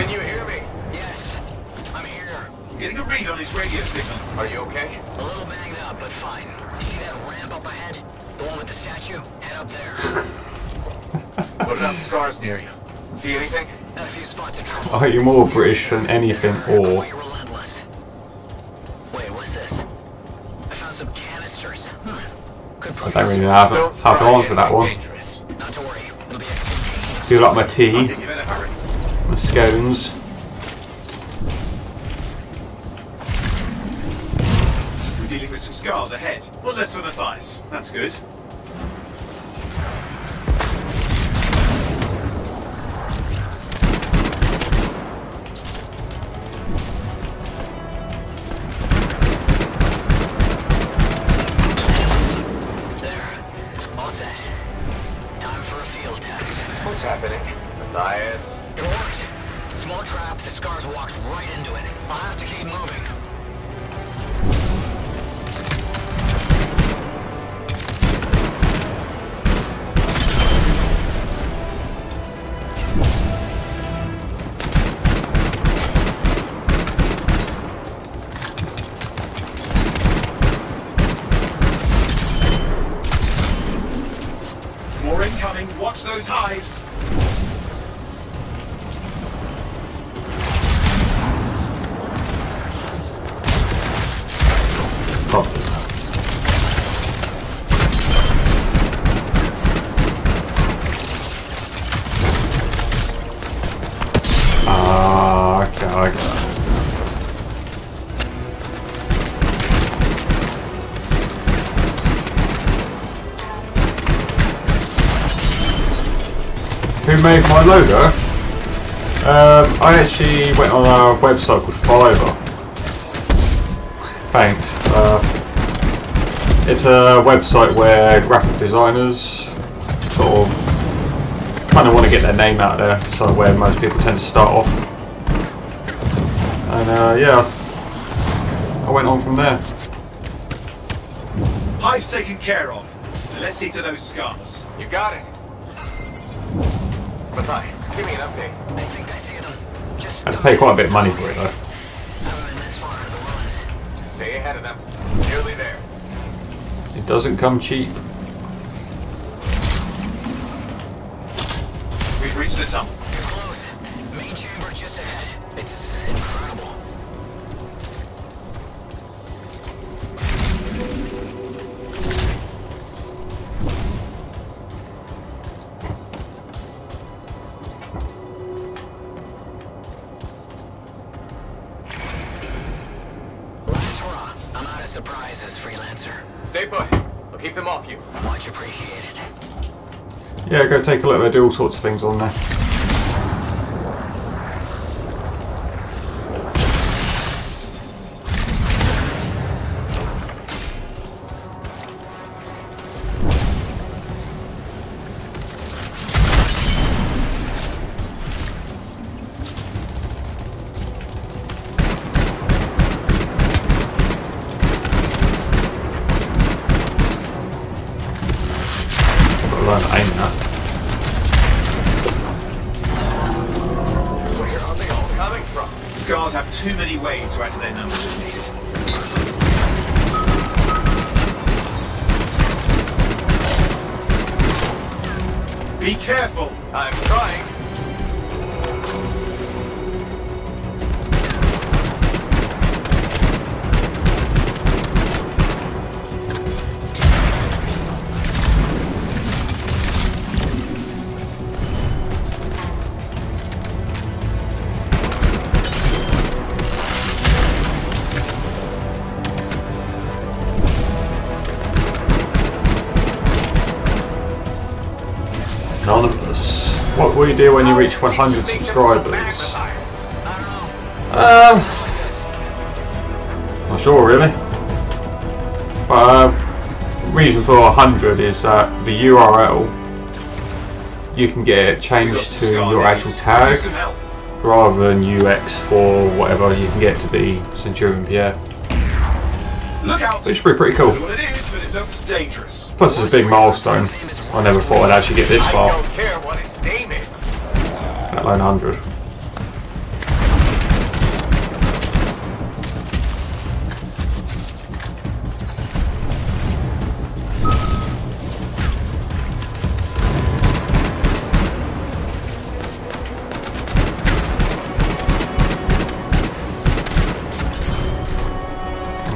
Can you hear me? Yes, I'm here. Getting a read on his radio signal. Are you okay? A little banged up, but fine. You see that ramp up ahead? The one with the statue? Head up there. What about the scars near you? See anything? Got a few spots of trouble. I hope you're more British than anything, or Quite relentless. Wait, what's this? I found some canisters. I don't really know how to answer that one. Not to worry. It'll be Do you like my tea? I think you better hurry. My scones? We're dealing with some scars ahead. Well, less for Matthias. That's good. What's happening? Matthias? It worked. Small trap, the scars walked right into it. I'll have to keep moving. More incoming. Watch those hives. Okay, I got it. Who made my logo? I actually went on a website called Fiverr. Thanks. It's a website where graphic designers sort of kind of want to get their name out there, so where most people tend to start off. And yeah, I went on from there. Hives taken care of. Now let's see to those scars. You got it. Matthias, give me an update. I think I see them. Just I had to pay quite a bit of money for it though. haven't been this far in the ruins. Just stay ahead of them. Nearly there. It doesn't come cheap. We've reached the tunnel. You're close. Main chamber just ahead. It's incredible. Last hurrah. I'm out of surprises, freelancer. Stay put. I'll keep them off you. Much appreciated. Yeah, go take a look. They do all sorts of things on there. Where are they all coming from? Scars have too many ways to add to their numbers if needed. Be careful! I'm trying. Anonymous. What will you do when you reach 100 subscribers? Not sure really. But reason for 100 is that the URL, you can get it changed to your actual tag rather than UX for whatever. You can get it to be Centurion Pierre, Look out! which is pretty cool. What it is, but it looks dangerous. Plus it's a big milestone. I never thought I'd actually get this far, I don't care what its name is. let alone 100.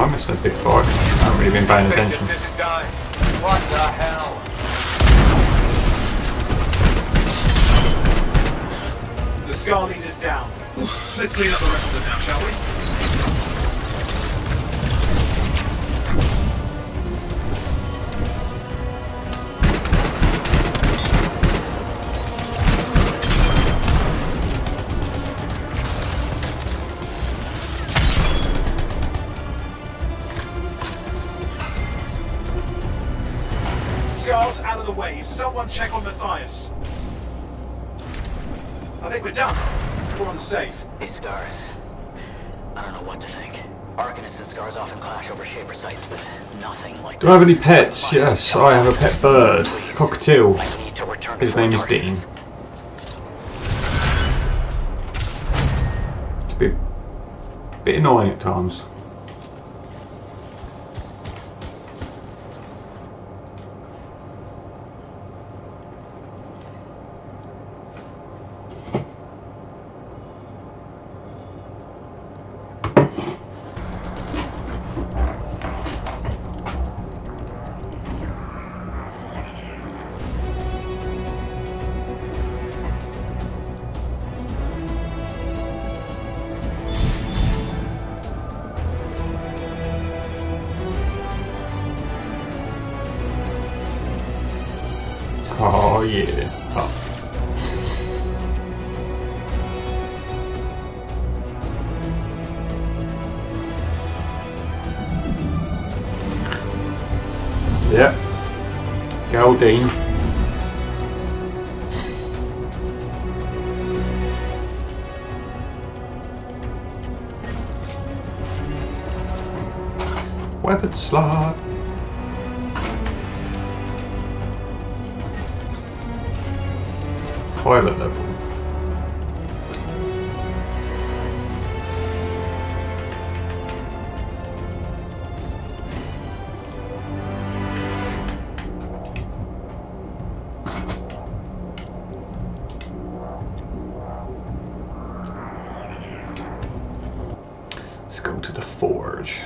I'm missing a big fight. I haven't really been paying attention. What the hell? The Scar leader's down. Let's clean up the rest of them now, shall we? Scar's out of the way. Someone check on Matthias. I think we're done. We're on safe. These Scars. I don't know what to think. Arcanists and Scars often clash over Shaper sites, but nothing like Do I have any pets? Yes, I have a pet bird. Cockatiel. His name is Dean. It's a bit annoying at times. Oh yeah. Oh. Yeah. Go Dean. Weapon slot. Pilot level. Let's go to the forge.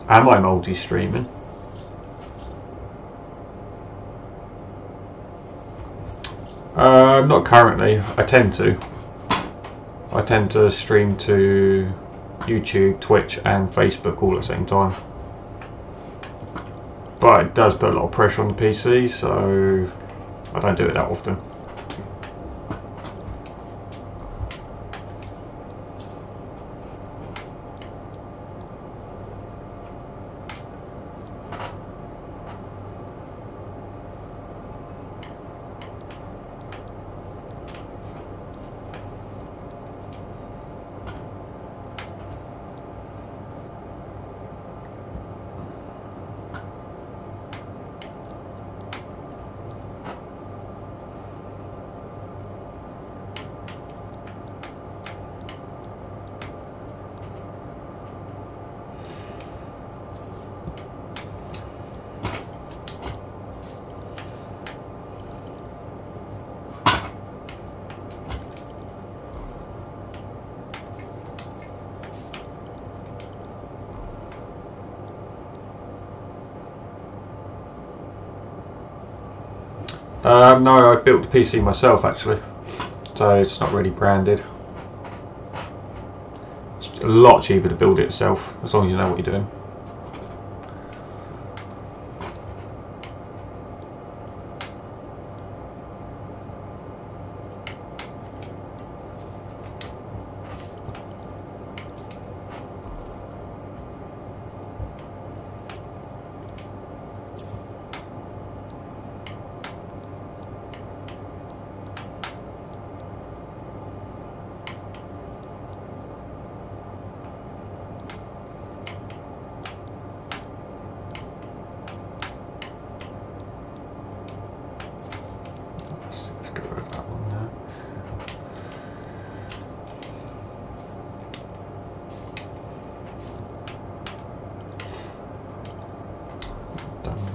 Am I multi-streaming? Not currently. I tend to. I tend to stream to YouTube, Twitch and Facebook all at the same time. But it does put a lot of pressure on the PC, so I don't do it that often. No, I built the PC myself actually, so it's not really branded. It's a lot cheaper to build it itself, as long as you know what you're doing.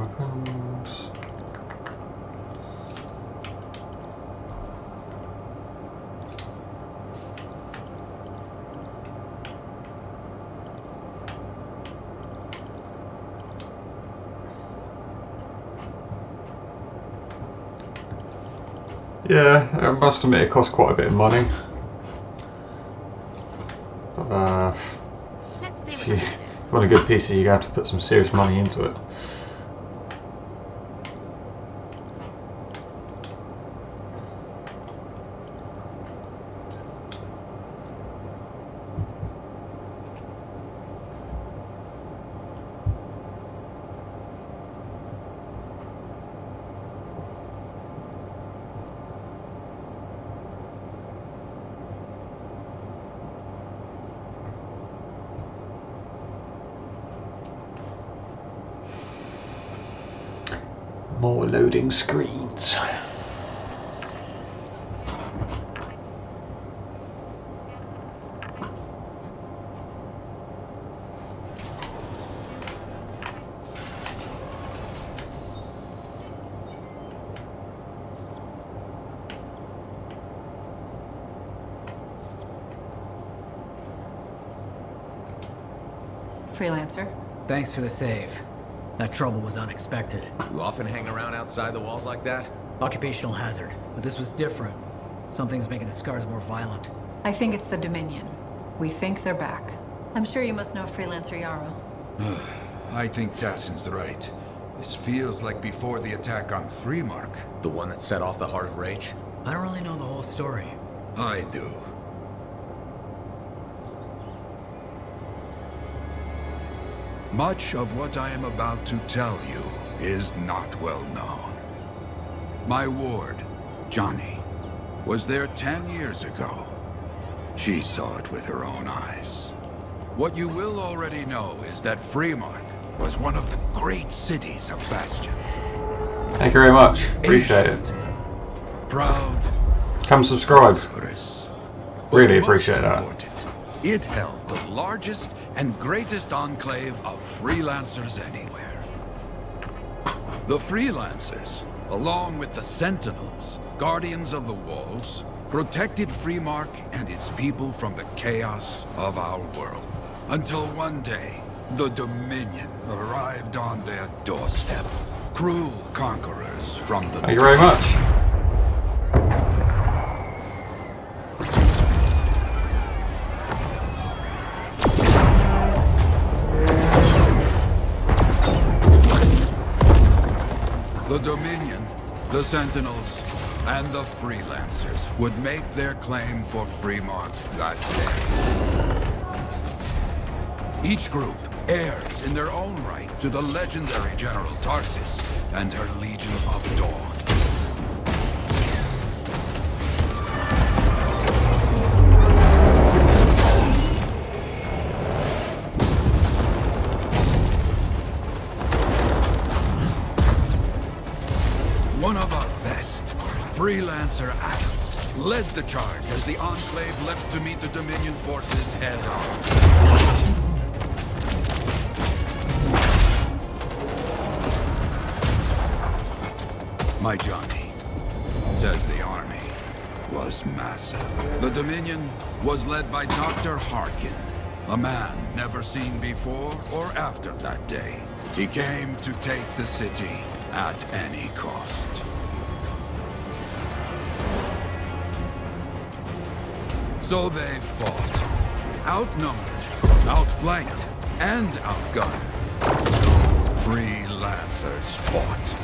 weapons. Yeah, I must admit it costs quite a bit of money. If you want a good PC, you're going to have to put some serious money into it. More loading screens. Freelancer. Thanks for the save. That trouble was unexpected. You often hang around outside the walls like that? Occupational hazard, but this was different. Something's making the scars more violent. I think it's the Dominion. We think they're back. I'm sure you must know Freelancer Yarrow. I think Tassin's right. This feels like before the attack on Freemark. The one that set off the Heart of Rage? I don't really know the whole story. I do. Much of what I am about to tell you is not well known. My ward, Johnny, was there 10 years ago. She saw it with her own eyes. What you will already know is that Freemark was one of the great cities of Bastion. Thank you very much. Appreciate it. Proud. Come subscribe. Really appreciate that. It held the largest and greatest enclave of freelancers anywhere. The freelancers, along with the Sentinels, guardians of the walls, protected Freemark and its people from the chaos of our world. Until one day, the Dominion arrived on their doorstep. Cruel conquerors from the... Thank you very much. The Dominion, the Sentinels, and the Freelancers would make their claim for Freemark that day. Each group heirs in their own right to the legendary General Tarsis and her Legion of Dawn. One of our best, Freelancer Adams, led the charge as the Enclave left to meet the Dominion forces head-on. My Johnny says the army was massive. The Dominion was led by Dr. Harkin, a man never seen before or after that day. He came to take the city at any cost. So they fought. Outnumbered, outflanked, and outgunned. Freelancers fought.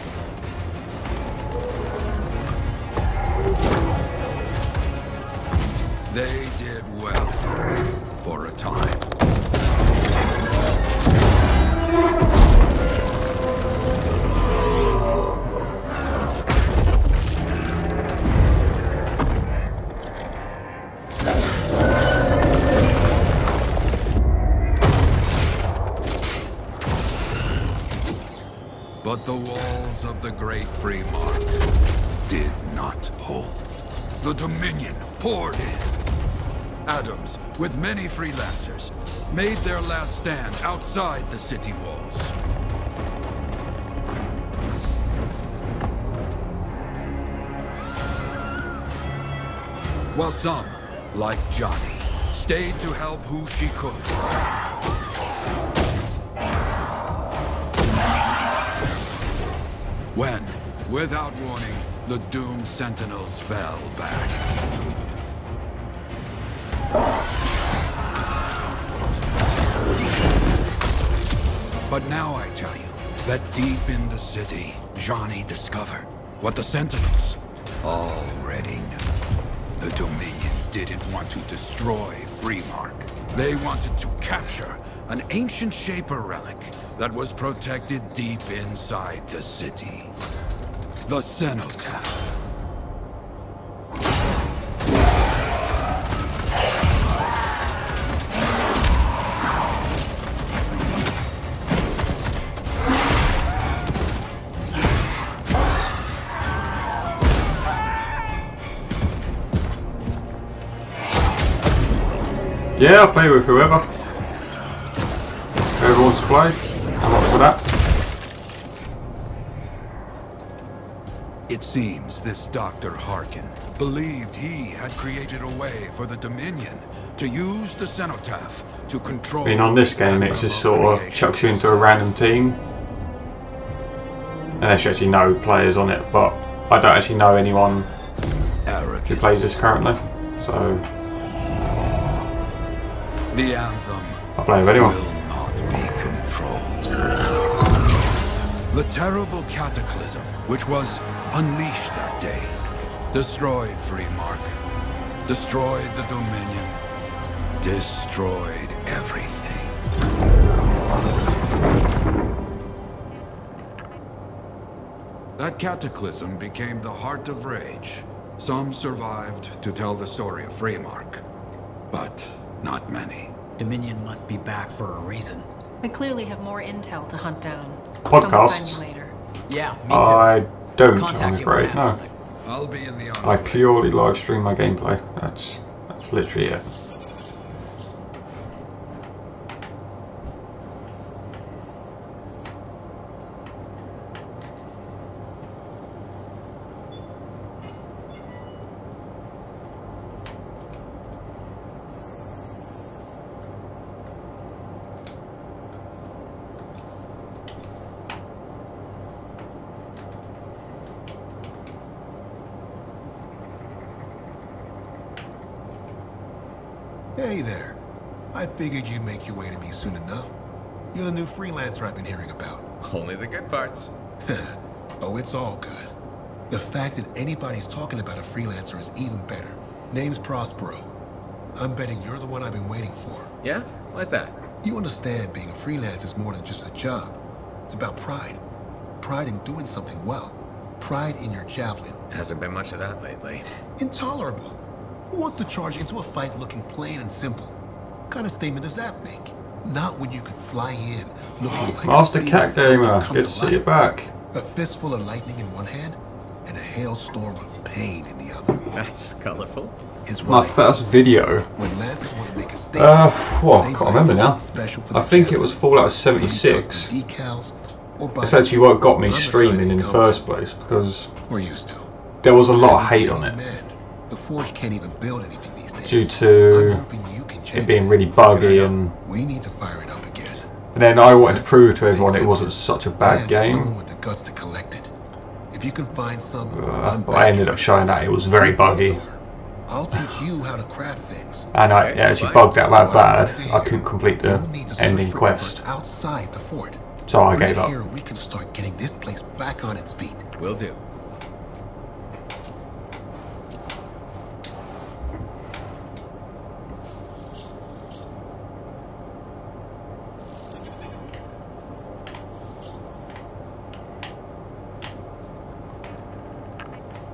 They did well for a time. But the walls of the Great Freemark did not hold. The Dominion poured in. Adams, with many freelancers, made their last stand outside the city walls. while some, like Johnny, stayed to help who she could. When, without warning, the doomed Sentinels fell back. But now I tell you that deep in the city, Johnny discovered what the Sentinels already knew. The Dominion didn't want to destroy Freemark. They wanted to capture an ancient Shaper relic that was protected deep inside the city. The Cenotaph. Yeah, I'll play with whoever. Whoever wants to play, I'm up for that. It seems this Dr. Harkin believed he had created a way for the Dominion to use the Cenotaph to control... Being on this game, it just sort of chucks you into a random team. Unless you actually know players on it, but I don't actually know anyone who plays this currently, so... The Anthem I'll play with anyone. will not be controlled. The terrible cataclysm which was unleashed that day destroyed Freemark, destroyed the Dominion, destroyed everything. That cataclysm became the heart of Rage. Some survived to tell the story of Freemark, but not many. Dominion must be back for a reason. We clearly have more intel to hunt down. Podcasts? Come find you later. Yeah, me too. I don't, Contact I'm you when I afraid, have no. something. I'll be in the I purely live stream my gameplay. That's literally it. Hey there. I figured you'd make your way to me soon enough. You're the new freelancer I've been hearing about. Only the good parts. Oh, it's all good. The fact that anybody's talking about a freelancer is even better. Name's Prospero. I'm betting you're the one I've been waiting for. Yeah? Why's that? You understand being a freelancer is more than just a job. It's about pride. Pride in doing something well. Pride in your javelin. Hasn't been much of that lately. Intolerable. Who wants to charge into a fight looking plain and simple? What kind of statement does that make? Not when you could fly in looking like Master Cat Gamer, good to see you back. A fistful of lightning in one hand and a hailstorm of pain in the other. That's colorful. Is My first video. When Lancers want to make a statement, well, I can't remember now. I think it was Fallout 76. Decals, or It's actually what got me streaming in the first place, because we're used to. There was a lot of hate on it. The Forge can't even build anything these days. Due to it being really buggy and... We need to fire it up again. And then I wanted to prove to everyone it wasn't such a bad game. Someone with the guts to collect it. If you can find some... but I ended up showing that it was very buggy. I'll teach you how to craft things. And it actually bugged out that bad, I couldn't complete the ending quest. Outside the fort. So I gave up. Here we can start getting this place back on its feet. Will do.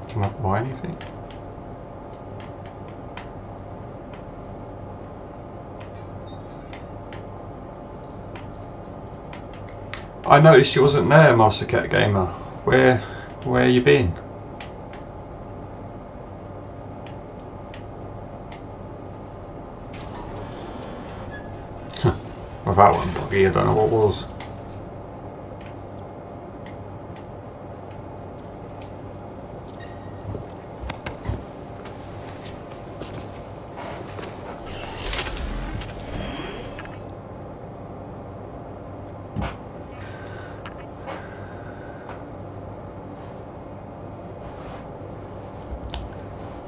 Can I buy anything? I noticed you wasn't there, Master Cat Gamer. Where you been? Well, that one buggy, I don't know what was.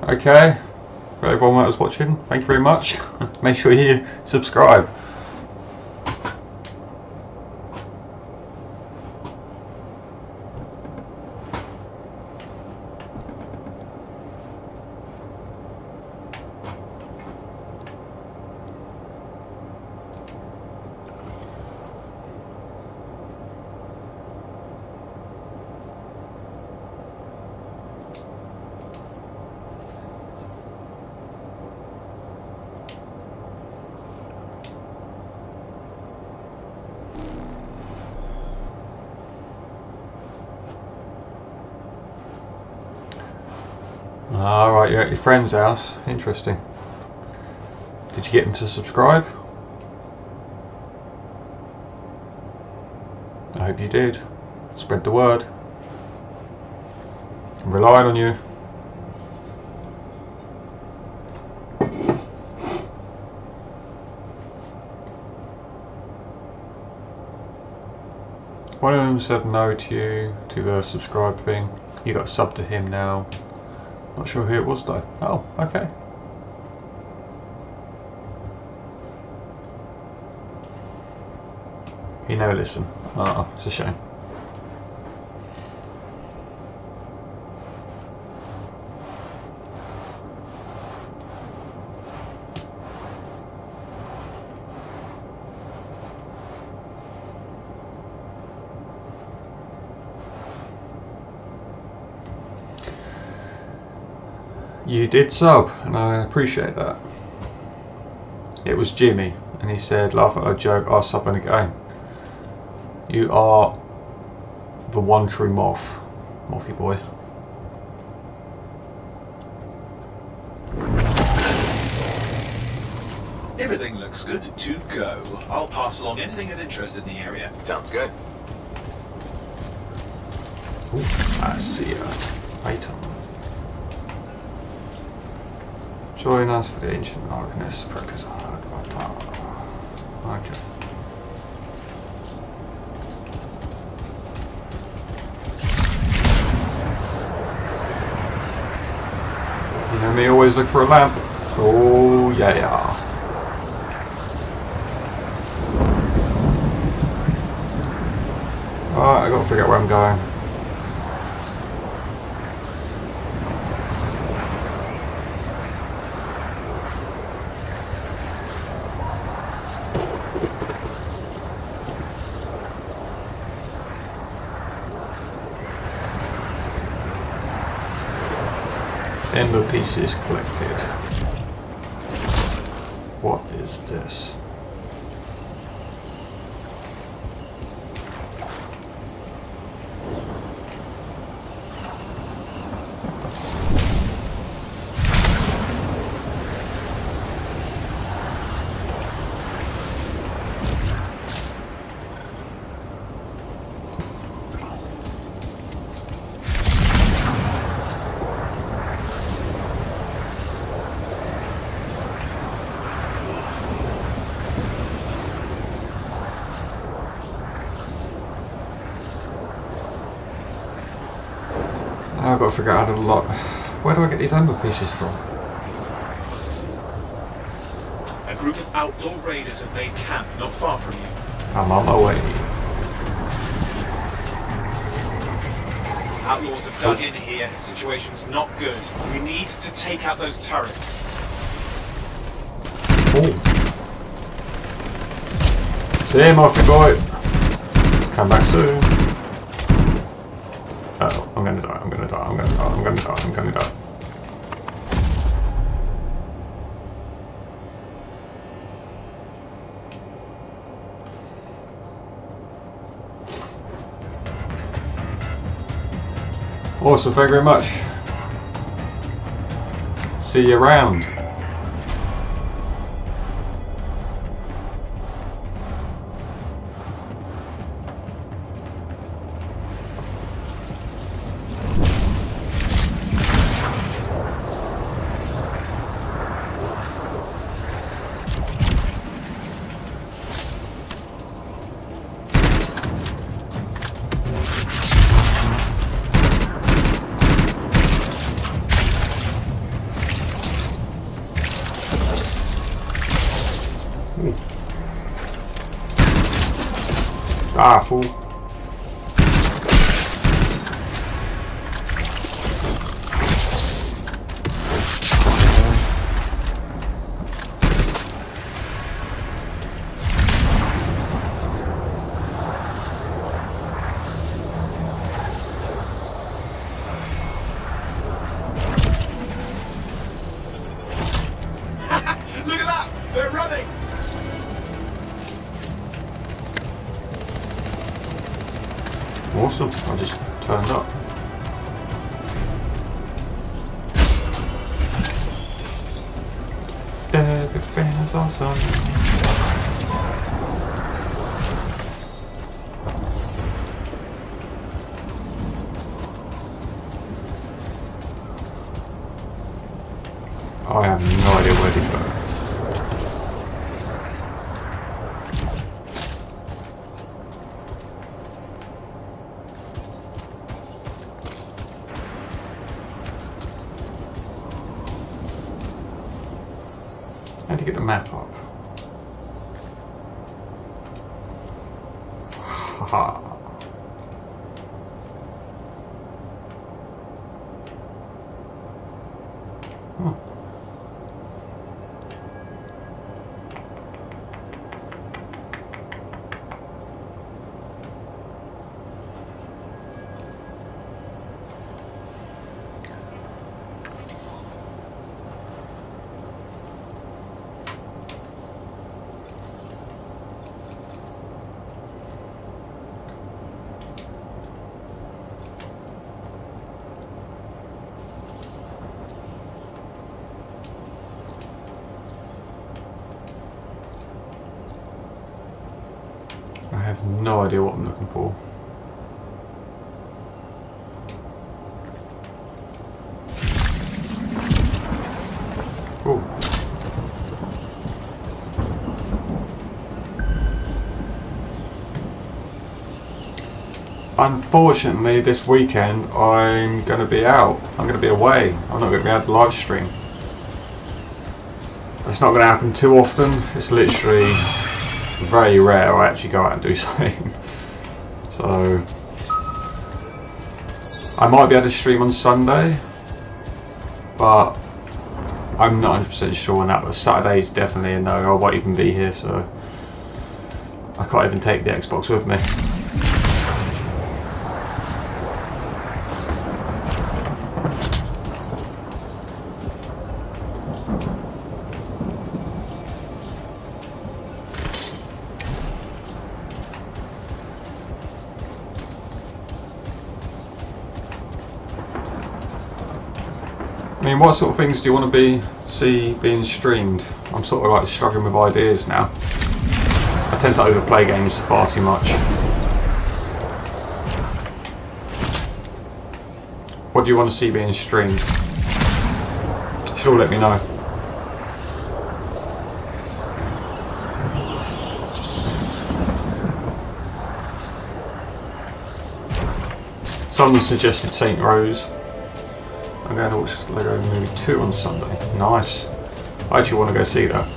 Okay, for everyone that was watching, thank you very much. Make sure you subscribe. Alright, you're at your friend's house. Interesting. Did you get him to subscribe? I hope you did. Spread the word. I'm relying on you. One of them said no to you, to the subscribe thing. You got sub to him now. Not sure who it was though. Oh, okay. He never listened. Oh, it's a shame. You did sub, and I appreciate that. It was Jimmy, and he said, laugh at a joke, I'll sub in a game. You are the one true moth, Mothy boy. Everything looks good to go. I'll pass along anything of interest in the area. Sounds good. Ooh, I see ya. Item. Join us for the ancient alchemists practice hard power. Okay. You know me, always look for a lamp. Oh yeah. Alright, I gotta figure out where I'm going. Ember pieces collected. What is this? I've got to figure out how to lock. Where do I get these ember pieces from? A group of outlaw raiders have made camp not far from you. I'm on my way. Outlaws have dug in here. Situation's not good. We need to take out those turrets. Oh. See you, Mothy boy. Come back soon. Uh-oh, I'm gonna die, I'm gonna die, I'm gonna die, I'm gonna die, I'm gonna die. Awesome, thank you very much. See you around. Ooh. Ah, fool. Look at that! They're running! Awesome, I just turned up. Everything is awesome. I have no idea where to go. How to get the map up? Haha. I have no idea what I'm looking for. Cool. Unfortunately, this weekend I'm going to be out. I'm going to be away. I'm not going to be able to live stream. That's not going to happen too often. It's literally very rare I actually go out and do something. So I might be able to stream on Sunday, but I'm not 100% sure on that. But Saturday is definitely a no. I won't even be here, so I can't even take the Xbox with me. I mean, what sort of things do you want to see being streamed? I'm sort of like struggling with ideas now. I tend to overplay games far too much. What do you want to see being streamed? You should all let me know. Someone suggested Saint Rose. I'm going to watch Lego Movie 2 on Sunday. Nice. I actually want to go see that.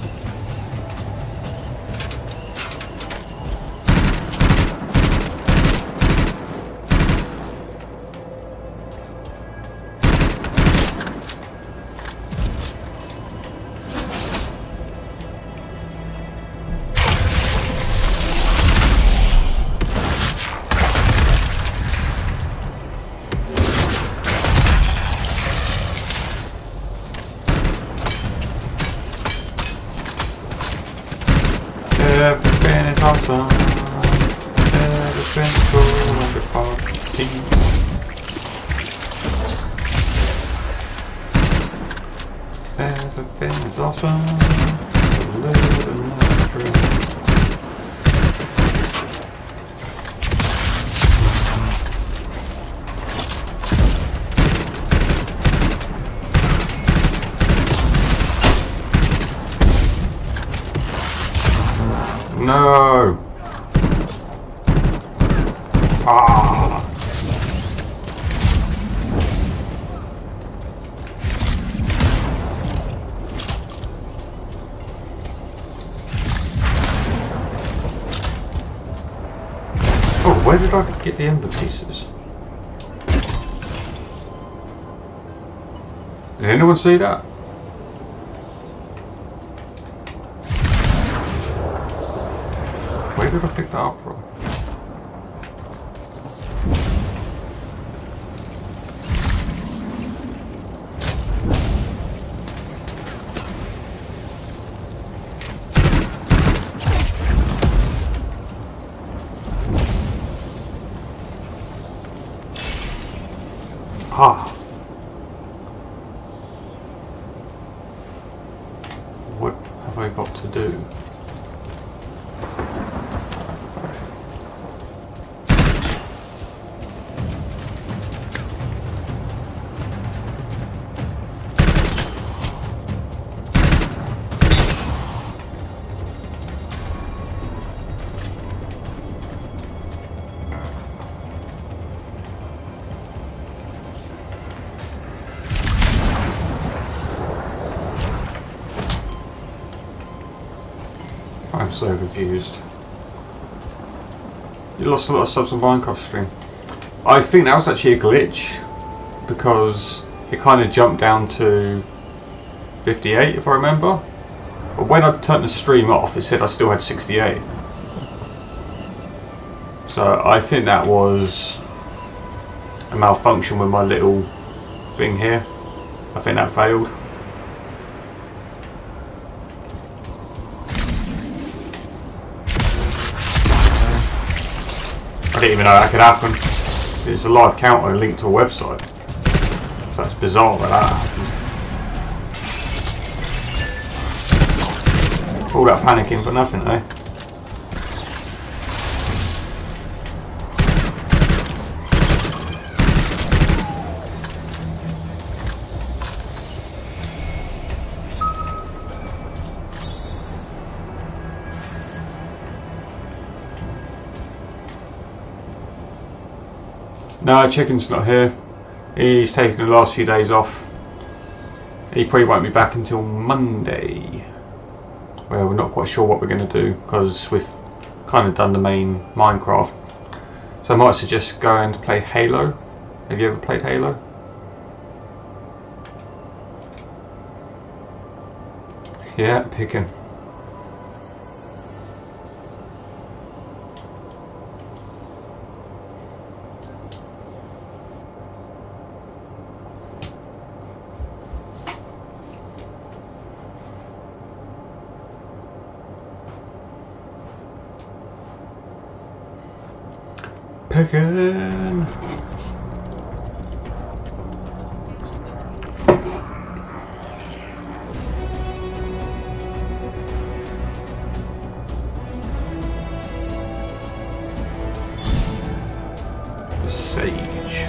Everything is awesome. Everything's cool like a party. Everything is awesome. Living my dream. No! Ah! Oh, where did I get the ember pieces? Did anyone see that? Where did I pick that up from? Ah. What have I got to do? I'm so confused. You lost a lot of subs on Minecraft stream. I think that was actually a glitch because it kind of jumped down to 58 if I remember. But when I turned the stream off it said I still had 68. So I think that was a malfunction with my little thing here. I think that failed. I didn't even know that could happen. It's a live counter linked to a website. So it's bizarre that that happens. All that panicking for nothing, eh? No, Chicken's not here. He's taken the last few days off. He probably won't be back until Monday. Well, we're not quite sure what we're going to do because we've kind of done the main Minecraft. So I might suggest going to play Halo. Have you ever played Halo? Yeah, picking. Picking. Sage.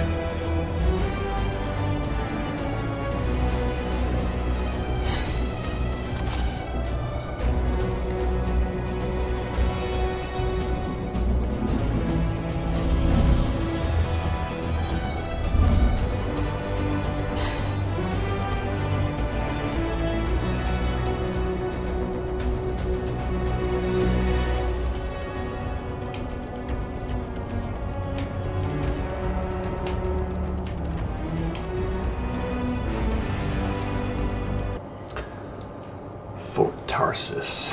Fort Tarsus.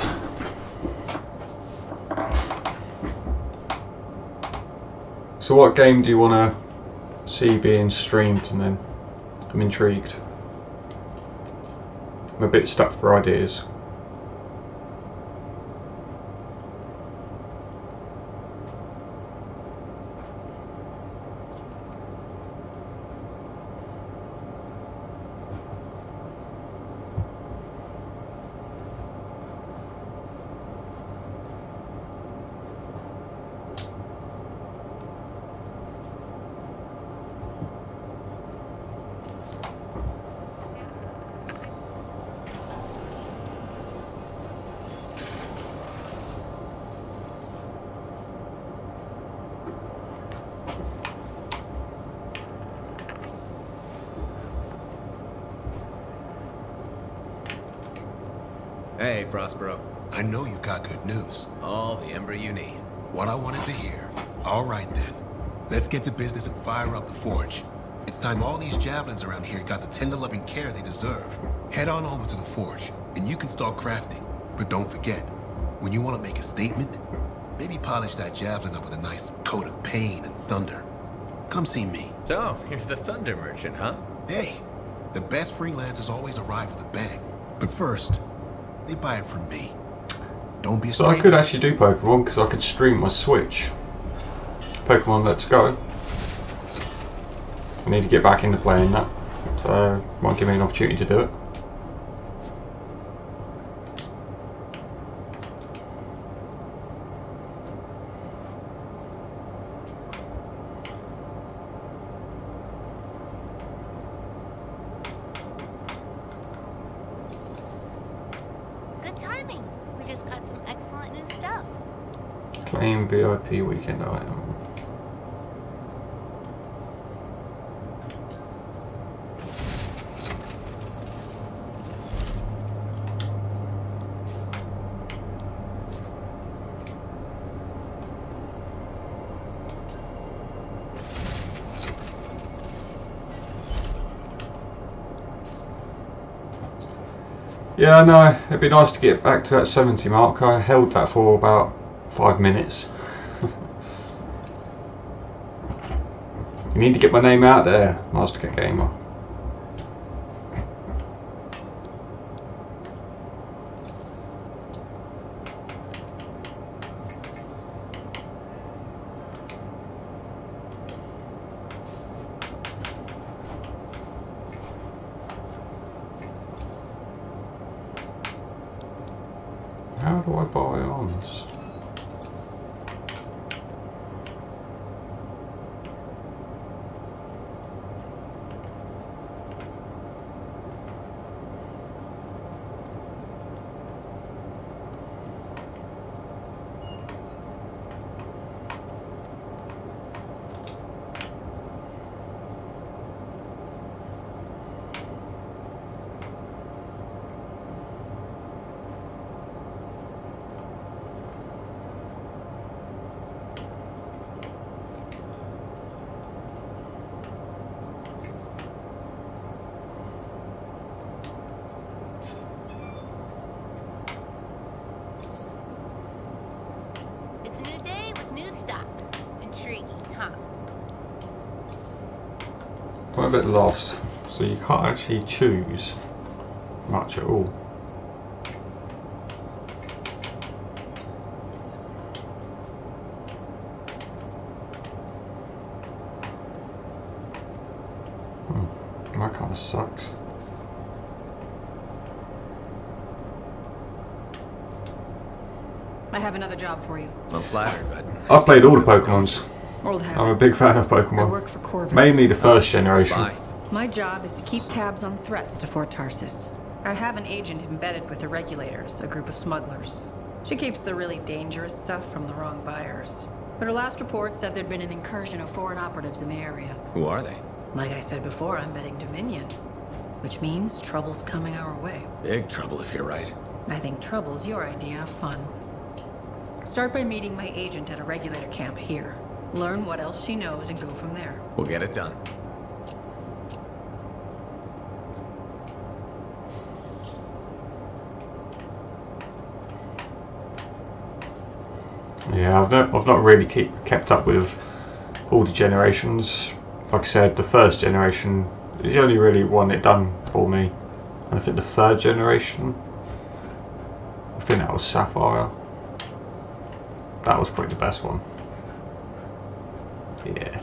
So what game do you want to see being streamed and then? I'm intrigued. I'm a bit stuck for ideas. Prospero. I know you got good news. All the ember you need. What I wanted to hear. All right then. Let's get to business and fire up the forge. It's time all these javelins around here got the tender loving care they deserve. Head on over to the forge, and you can start crafting. But don't forget, when you want to make a statement, maybe polish that javelin up with a nice coat of pain and thunder. Come see me. So, you're the thunder merchant, huh? Hey, the best freelancers always arrive with a bang. But first, they buy it from me. Don't be a So stranger. I could actually do Pokemon because I could stream my Switch. Pokemon Let's Go. I need to get back into playing that, so might give me an opportunity to do it. Good timing. We just got some excellent new stuff. Claim VIP weekend item. Yeah, I know, it'd be nice to get back to that 70 mark. I held that for about 5 minutes. You need to get my name out there, Master Gamer. How do I buy arms? It's a new day with new stuff. Intriguing, huh? I'm a bit lost, so you can't actually choose much at all. That kind of sucks. I have another job for you. I'm flattered, but I've played all the Pokemons. Old habit. I'm a big fan of Pokemon. I work for Corvus. Mainly the first generation. Spy. My job is to keep tabs on threats to Fort Tarsis. I have an agent embedded with the regulators, a group of smugglers. She keeps the really dangerous stuff from the wrong buyers. But her last report said there'd been an incursion of foreign operatives in the area. Who are they? Like I said before, I'm betting Dominion. Which means trouble's coming our way. Big trouble if you're right. I think trouble's your idea of fun. Start by meeting my agent at a regulator camp here. Learn what else she knows and go from there. We'll get it done. Yeah, I've not really kept up with all the generations. Like I said, the first generation is the only really one it done for me. And I think the third generation, I think that was Sapphire. That was probably the best one. Yeah.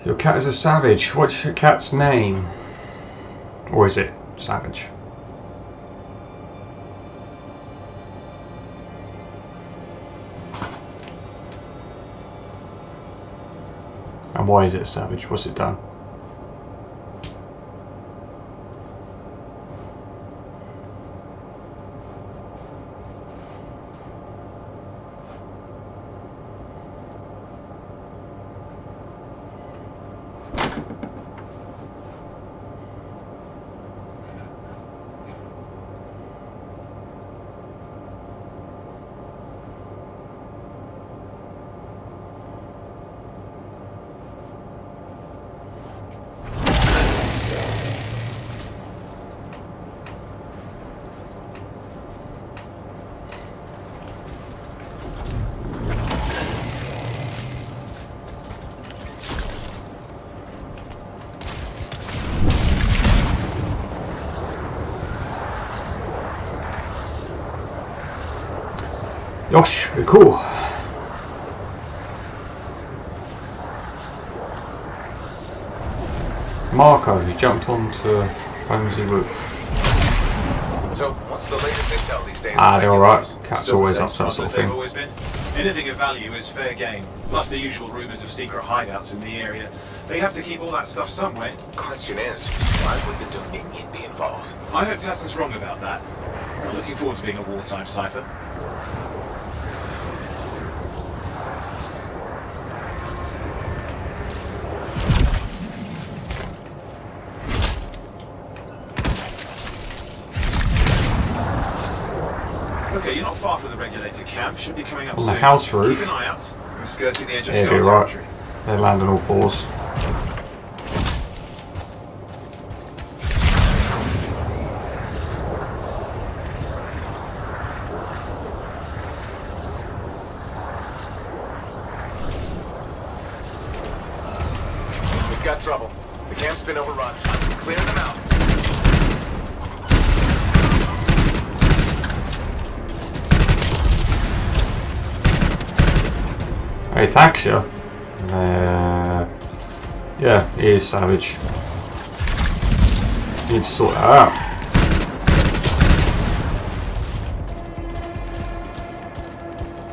Your cat is a savage. What's your cat's name? Or is it Savage? And why is it Savage? What's it done? Yosh, cool. Marco, he jumped onto Bonesy roof. So, what's the latest intel these days? Ah, they're alright. Cat's Still always the up same to that sort of they've thing. always been. Anything of value is fair game. Plus the usual rumours of secret hideouts in the area. They have to keep all that stuff somewhere. Question is, why would the Dominion be involved? I hope Tassin's wrong about that. I'm looking forward to being a wartime cipher. Okay, you're not far from the regulator camp. Should be coming up On soon. the house roof. Keep an eye out. We're skirting the edge of Yeah, Scar you're right. territory. They land on all fours. We've got trouble. The camp's been overrun. Clearing them out. He attacks you. Yeah, he is Savage. You need to sort that out.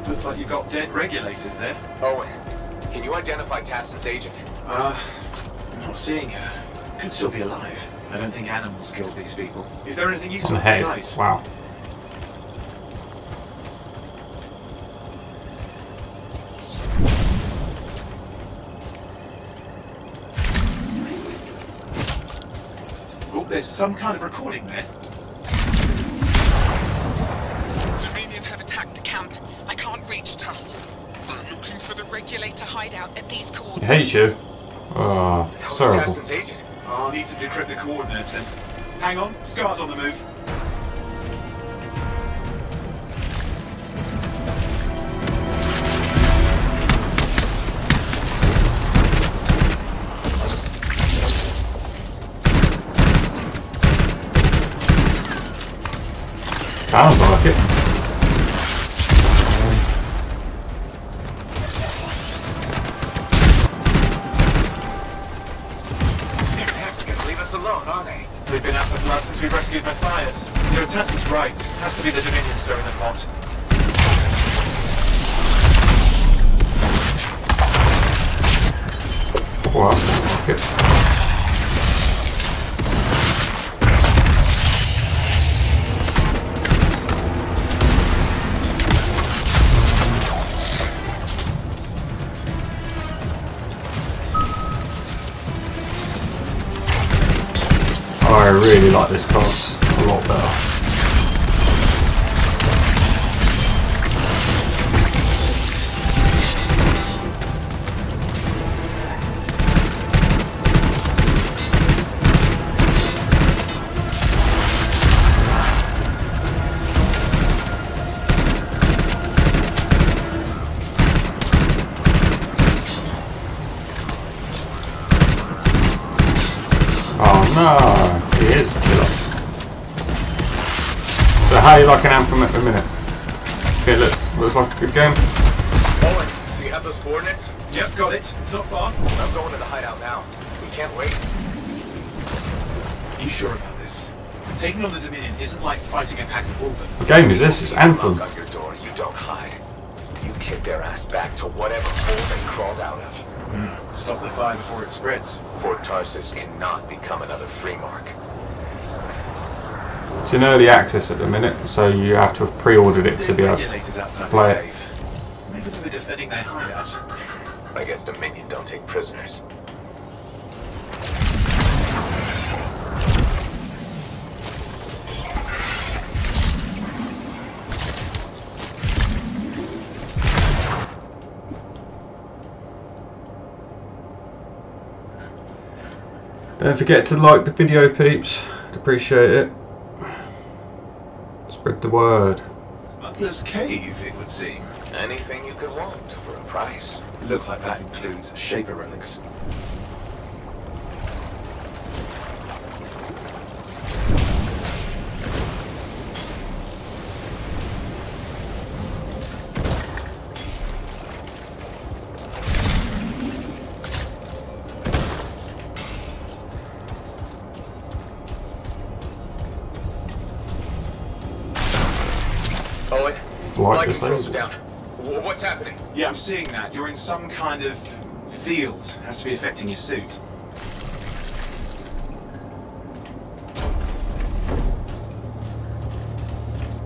Looks like you've got dead regulators there. Owen, can you identify Tassin's agent? I'm not seeing her. Could still be alive. I don't think animals killed these people. Is there anything On useful the in head. sight? Wow. Oh, there's some kind of recording there. Dominion have attacked the camp. I can't reach Tuss. I'm looking for the regulator hideout at these He coordinates. hates you. Oh, terrible. Tassin's agent? I'll need to decrypt the coordinates and... Hang on, Scar's on the move. Sounds like it. They're never gonna leave us alone, are they? They've been out for blood since we rescued Matthias. Tassin's right. Has to be the Dominion stirring the pot. Wow, like it. I really like this class a lot better. Oh no, he is a killer. So how you like an Anthem at the minute? Okay, look, looks like a good game. Owen, do you have those Coordinates? Yep, got it. It's not far. I'm going to the hideout now. We can't wait. Are you sure about this? Taking on the Dominion isn't like fighting a pack of wolven. What game is this? It's Anthem. Knock on your door, you don't hide. You kick their ass back to whatever hole they crawled out of. Stop the fire before it spreads. Fort Tarsus cannot become another free mark. It's in early access at the minute, so you have to have pre-ordered it to be able to play it. Maybe they were defending their hideout. I guess Dominion don't take prisoners. Don't forget to like the video, peeps. I'd appreciate it. Spread the word. Smuggler's Cave, it would seem. Anything you could want for a price. Looks like that includes Shaper relics. My controls are down. What's happening? Yeah, I'm seeing that. You're in some kind of field. Has to be affecting your suit.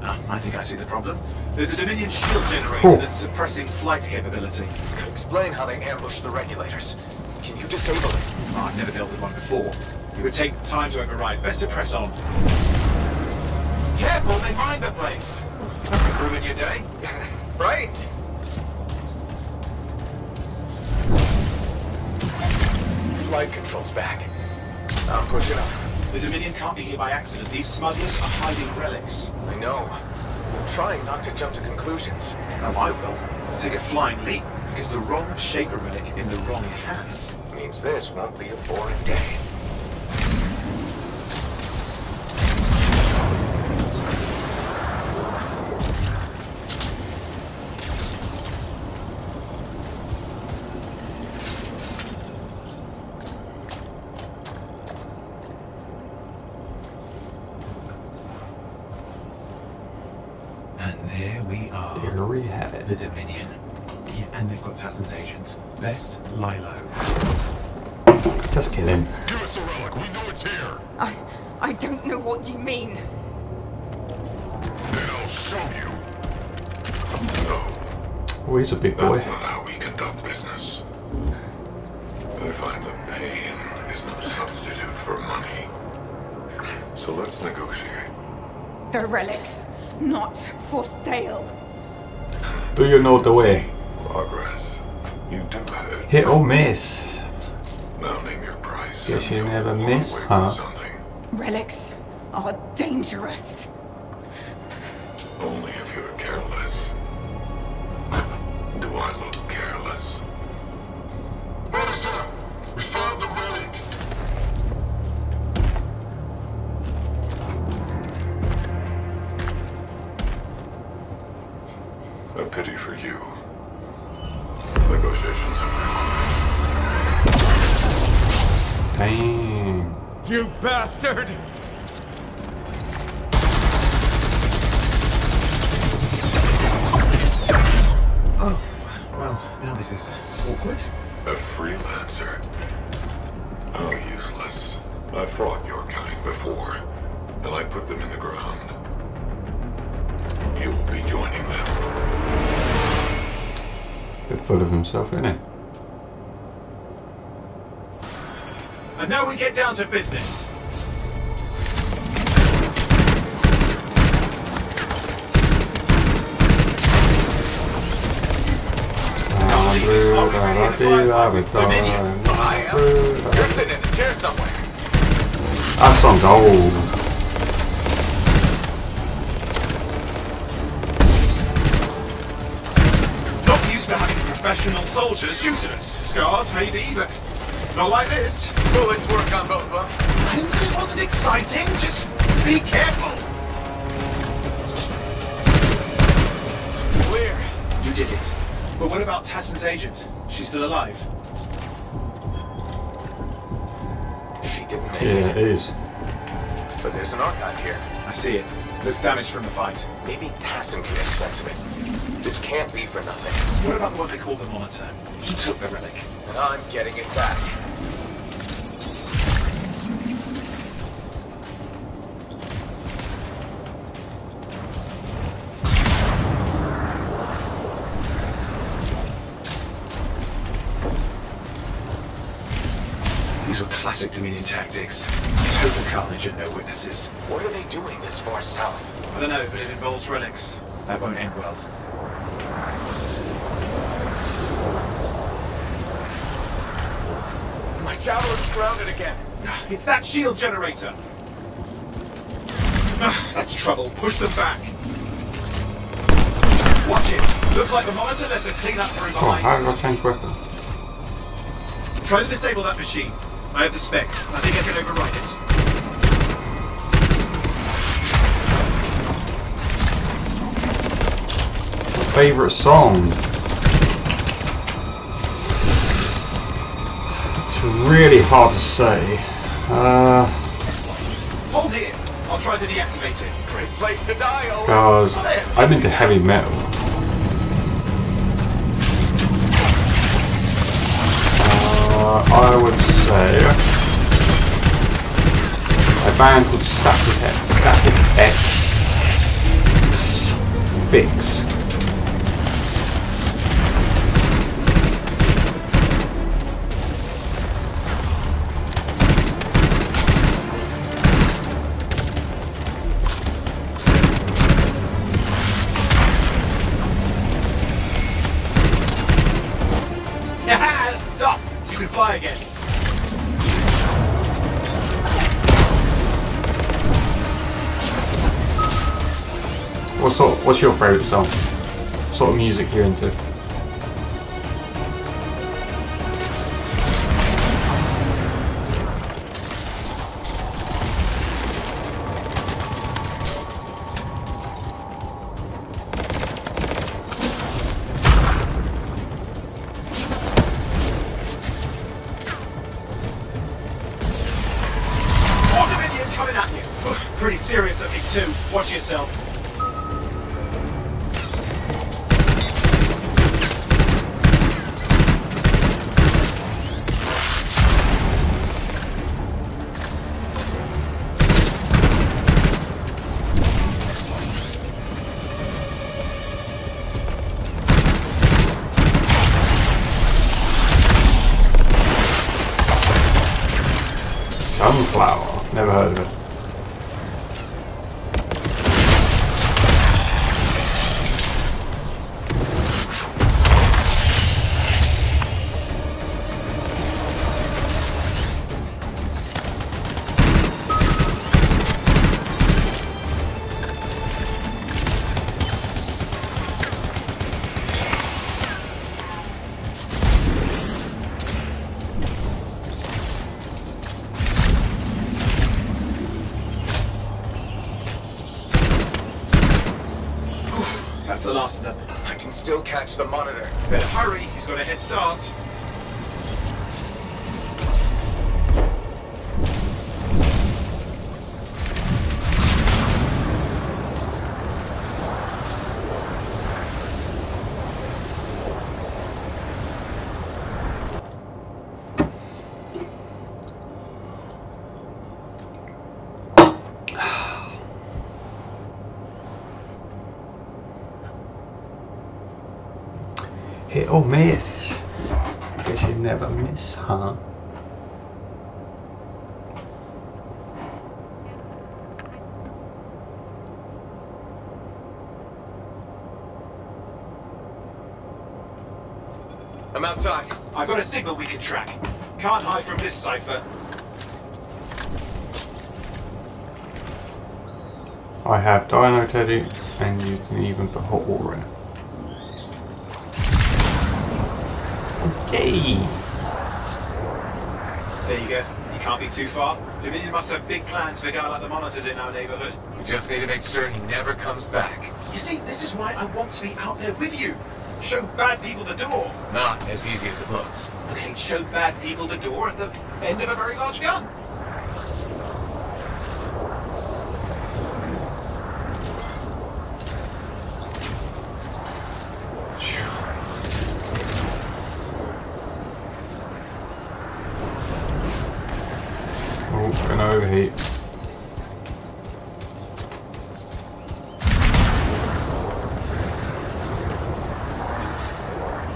I think I see the problem. There's a Dominion shield generator that's suppressing flight capability. Could explain how they ambushed the regulators. Can you disable it? Oh, I've never dealt with one before. It would take time to override. Best to press on. Careful, they mine the place. That could ruin your day. Right. Flight control's back. I'm pushing up. The Dominion can't be here by accident. These smugglers are hiding relics. I know. I'm trying not to jump to conclusions. Oh, I will. Take a flying leap, because the wrong Shaper relic in the wrong hands means this won't be a boring day. There we are. There we have it. The Dominion. Yeah, and they've got Tassin's agent. Best lie low. Just kill him. Give us the relic. We know it's here. I don't know what you mean. Then I'll show you. No. Oh, he's a big boy. That's not how we conduct business. I find that pain is no substitute for money. So let's negotiate. The relics. Not for sale. Do you know the way? Progress. You do it. Hit or miss. Now name your price. Guess you never miss, huh? Relics are dangerous. Only if you're careless. Do I look careless? Officer, we found the relic. A pity for you. Negotiations have concluded. Dang. You bastard! Oh, well, now this is awkward. A freelancer? How useless. I fought your kind before, and I put them in the ground. You'll be joining them. Bit full of himself, isn't he? And now we get down to business. Dominion. I am. You're sitting in a chair somewhere. That song's old. Not used to having professional soldiers shoot at us. Scars, maybe, but not like this. Bullets work on both of them. I didn't say it wasn't exciting. Just be careful. Clear. You did it. But what about Tassin's agent? She's still alive? She didn't make Yeah, it is. But there's an archive here. I see it. Looks damaged from the fight. Maybe Tassin can make sense of it. This can't be for nothing. What about the one they call the Monitor? He took the relic. And I'm getting it back. These were classic Dominion tactics. Total carnage and no witnesses. What are they doing this far south? I don't know, but it involves relics. That won't end well. My javelin's grounded again. It's that shield generator. That's trouble. Push them back. Watch it. Looks like the Monitor left a clean up through Oh, behind. how did I change weapon? Try to disable that machine. I have the specs. I think I can override it. Favorite song? It's really hard to say. Hold it. I'll try to deactivate it. Great place to die, Owen. Because I'm into heavy metal. I would say a band called Static X Fix. Tough. You can fly again. What's your favourite song? What sort of music you're into? Coming at you. Pretty serious looking too. Watch yourself. Sunflower. Never heard of it. That's the last of them. I can still catch the Monitor. Better hurry, he's got a head start. Hit or miss. Guess you never miss, huh? I'm outside. I've got a signal we can track. Can't hide from this cipher. I have Dino Teddy, and you can even put hot water in it. Okay. There you go. You can't be too far. Dominion must have big plans for a guy like the Monitors in our neighborhood. We just need to make sure he never comes back. You see, this is why I want to be out there with you. Show bad people the door. Not as easy as it looks. Okay, show bad people the door at the end of a very large gun. Oh, it's gonna overheat.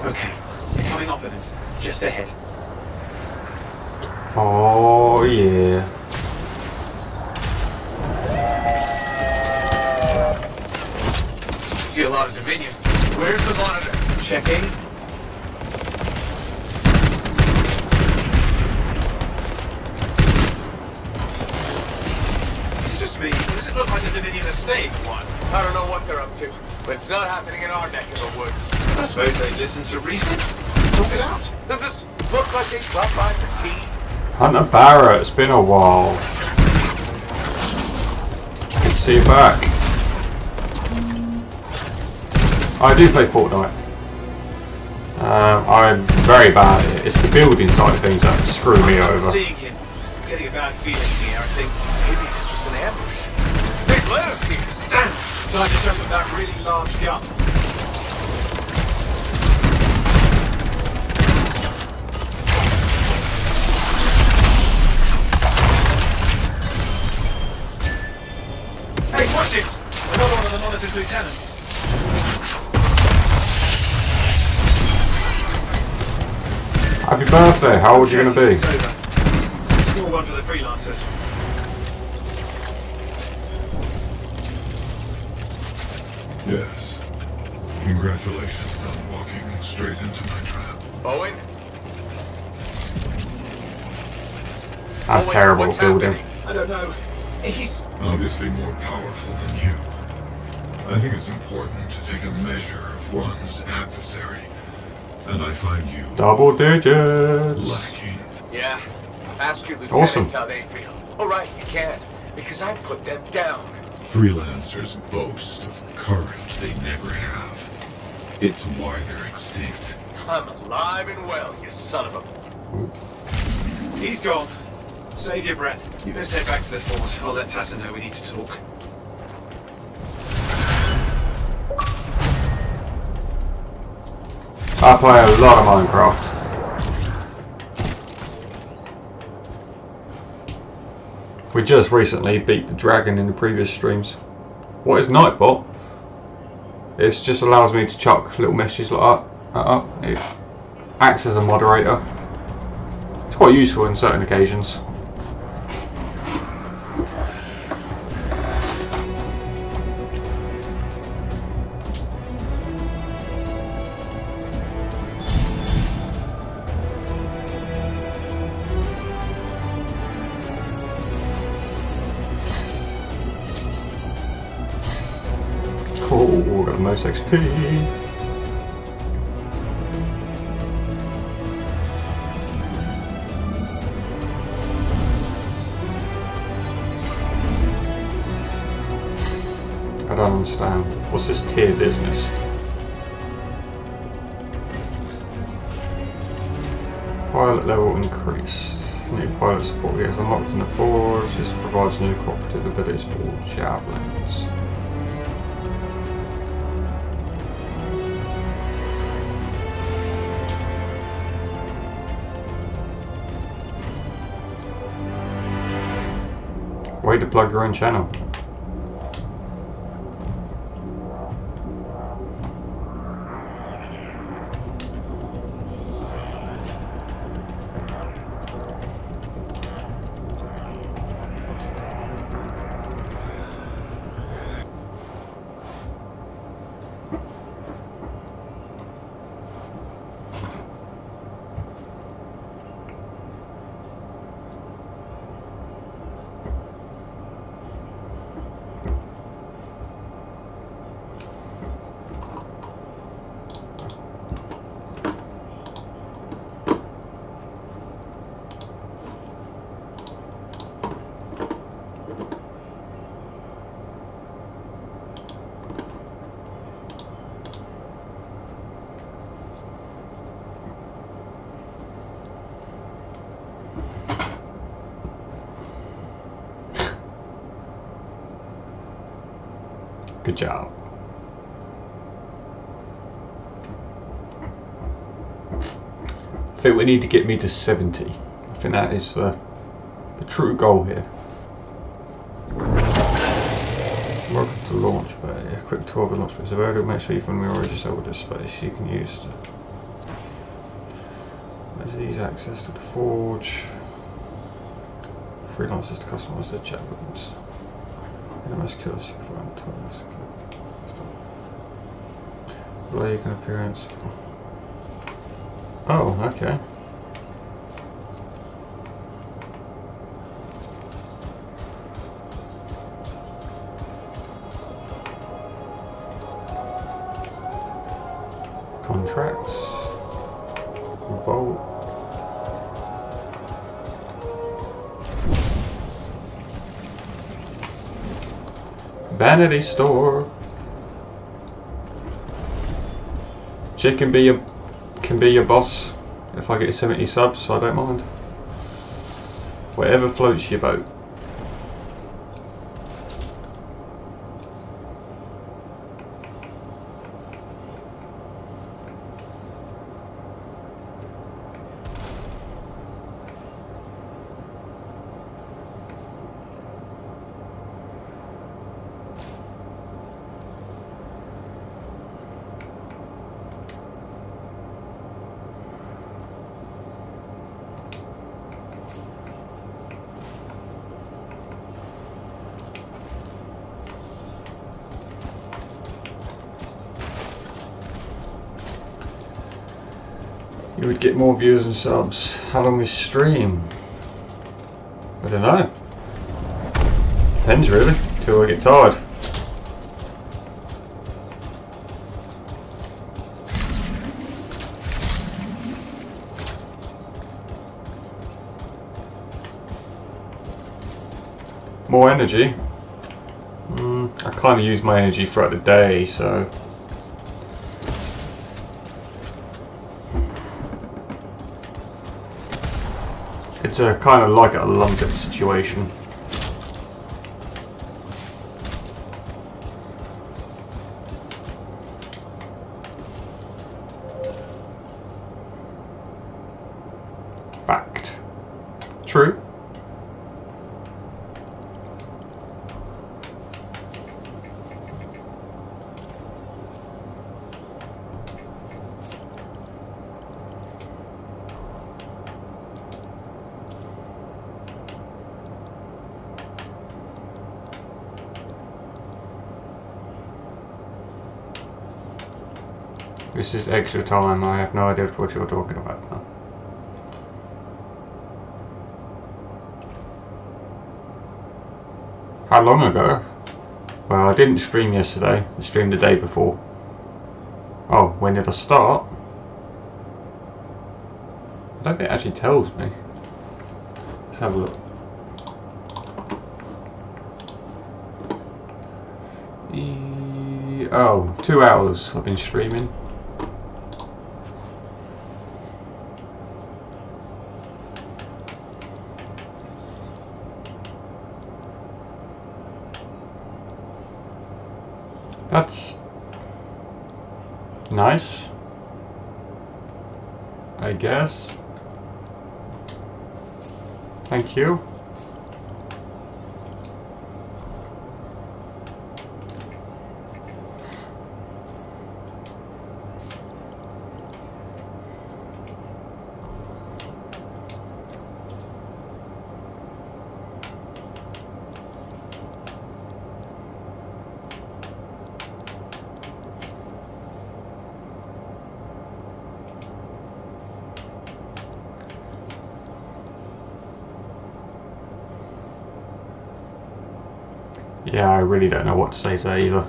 Okay, you're coming up on him. Just ahead. Oh yeah. See a lot of Dominion. Where's the monitor? Checking. Is it just me? Does it look like the Dominion estate one? I don't know what they're up to, but it's not happening in our neck of the woods. I suppose they listen to reason. Talk it out. Does this look like they dropped by for tea? Hunter Barrett, it's been a while. Good to see you back. I do play Fortnite. I'm very bad at it. It's the building side of things that screw me over. Seeing him, getting a bad feeling here. I think maybe this was an ambush. Hey, Blair's here. Damn! Time to show them that really large gun. Hey, watch it! Another one of the Monitor's lieutenants. Happy birthday, how old are you going to be? It's over. Score one for the freelancers. Yes. Congratulations on walking straight into my trap. Owen? That's terrible what's building. happening? I don't know. He's Obviously more powerful than you. I think it's important to take a measure of one's adversary. And I find you Double digits. lacking. Yeah. Ask your lieutenants Awesome. how they feel. Alright, you can't. Because I put them down. Freelancers boast of courage they never have. It's why they're extinct. I'm alive and well, you son of a... He's gone. Save your breath. You best head back to the fort. I'll let Tassa know we need to talk. I play a lot of Minecraft. We just recently beat the dragon in the previous streams. What is Nightbot? It just allows me to chuck little messages like that. It acts as a moderator. It's quite useful in certain occasions. Cool, got the most XP. I don't understand. What's this tier business? Pilot level increased. New pilot support gets unlocked in the forge. This provides new cooperative abilities for all javelins. Way to plug your own channel. Good job. I think we need to get me to 70. I think that is the true goal here. Welcome to launch bay. A quick tour of the launch bay. So earlier, make sure you familiarise yourself with this space. You can use there's easy access to the forge. Freelancers to customize their javelins. NMS kills you can run twice. Blade and appearance. Oh, okay. Contracts. Bolt. Vanity store. She can be your boss if I get 70 subs, so I don't mind. Whatever floats your boat. You would get more views and subs. How long we stream? I don't know. Depends really, till I get tired. More energy? I kind of use my energy throughout the day, so... It's a kind of like a London situation. Fact. True. This is extra time, I have no idea what you're talking about now. How long ago? Well, I didn't stream yesterday, I streamed the day before. Oh, when did I start? I don't think it actually tells me. Let's have a look. Oh, 2 hours I've been streaming. That's nice, I guess. Thank you. Yeah, I really don't know what to say to that either.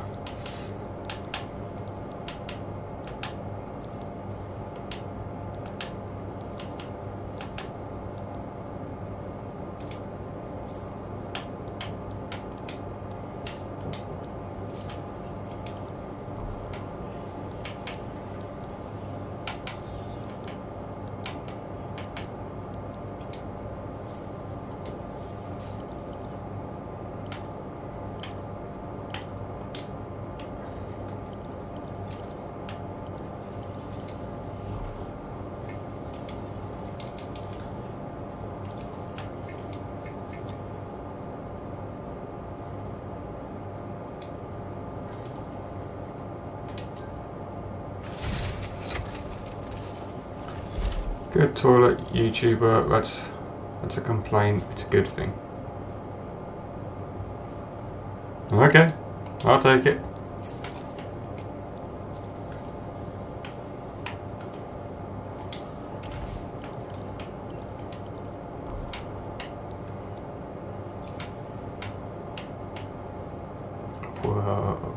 Good toilet YouTuber. That's a complaint. It's a good thing. Okay, I'll take it. Whoa.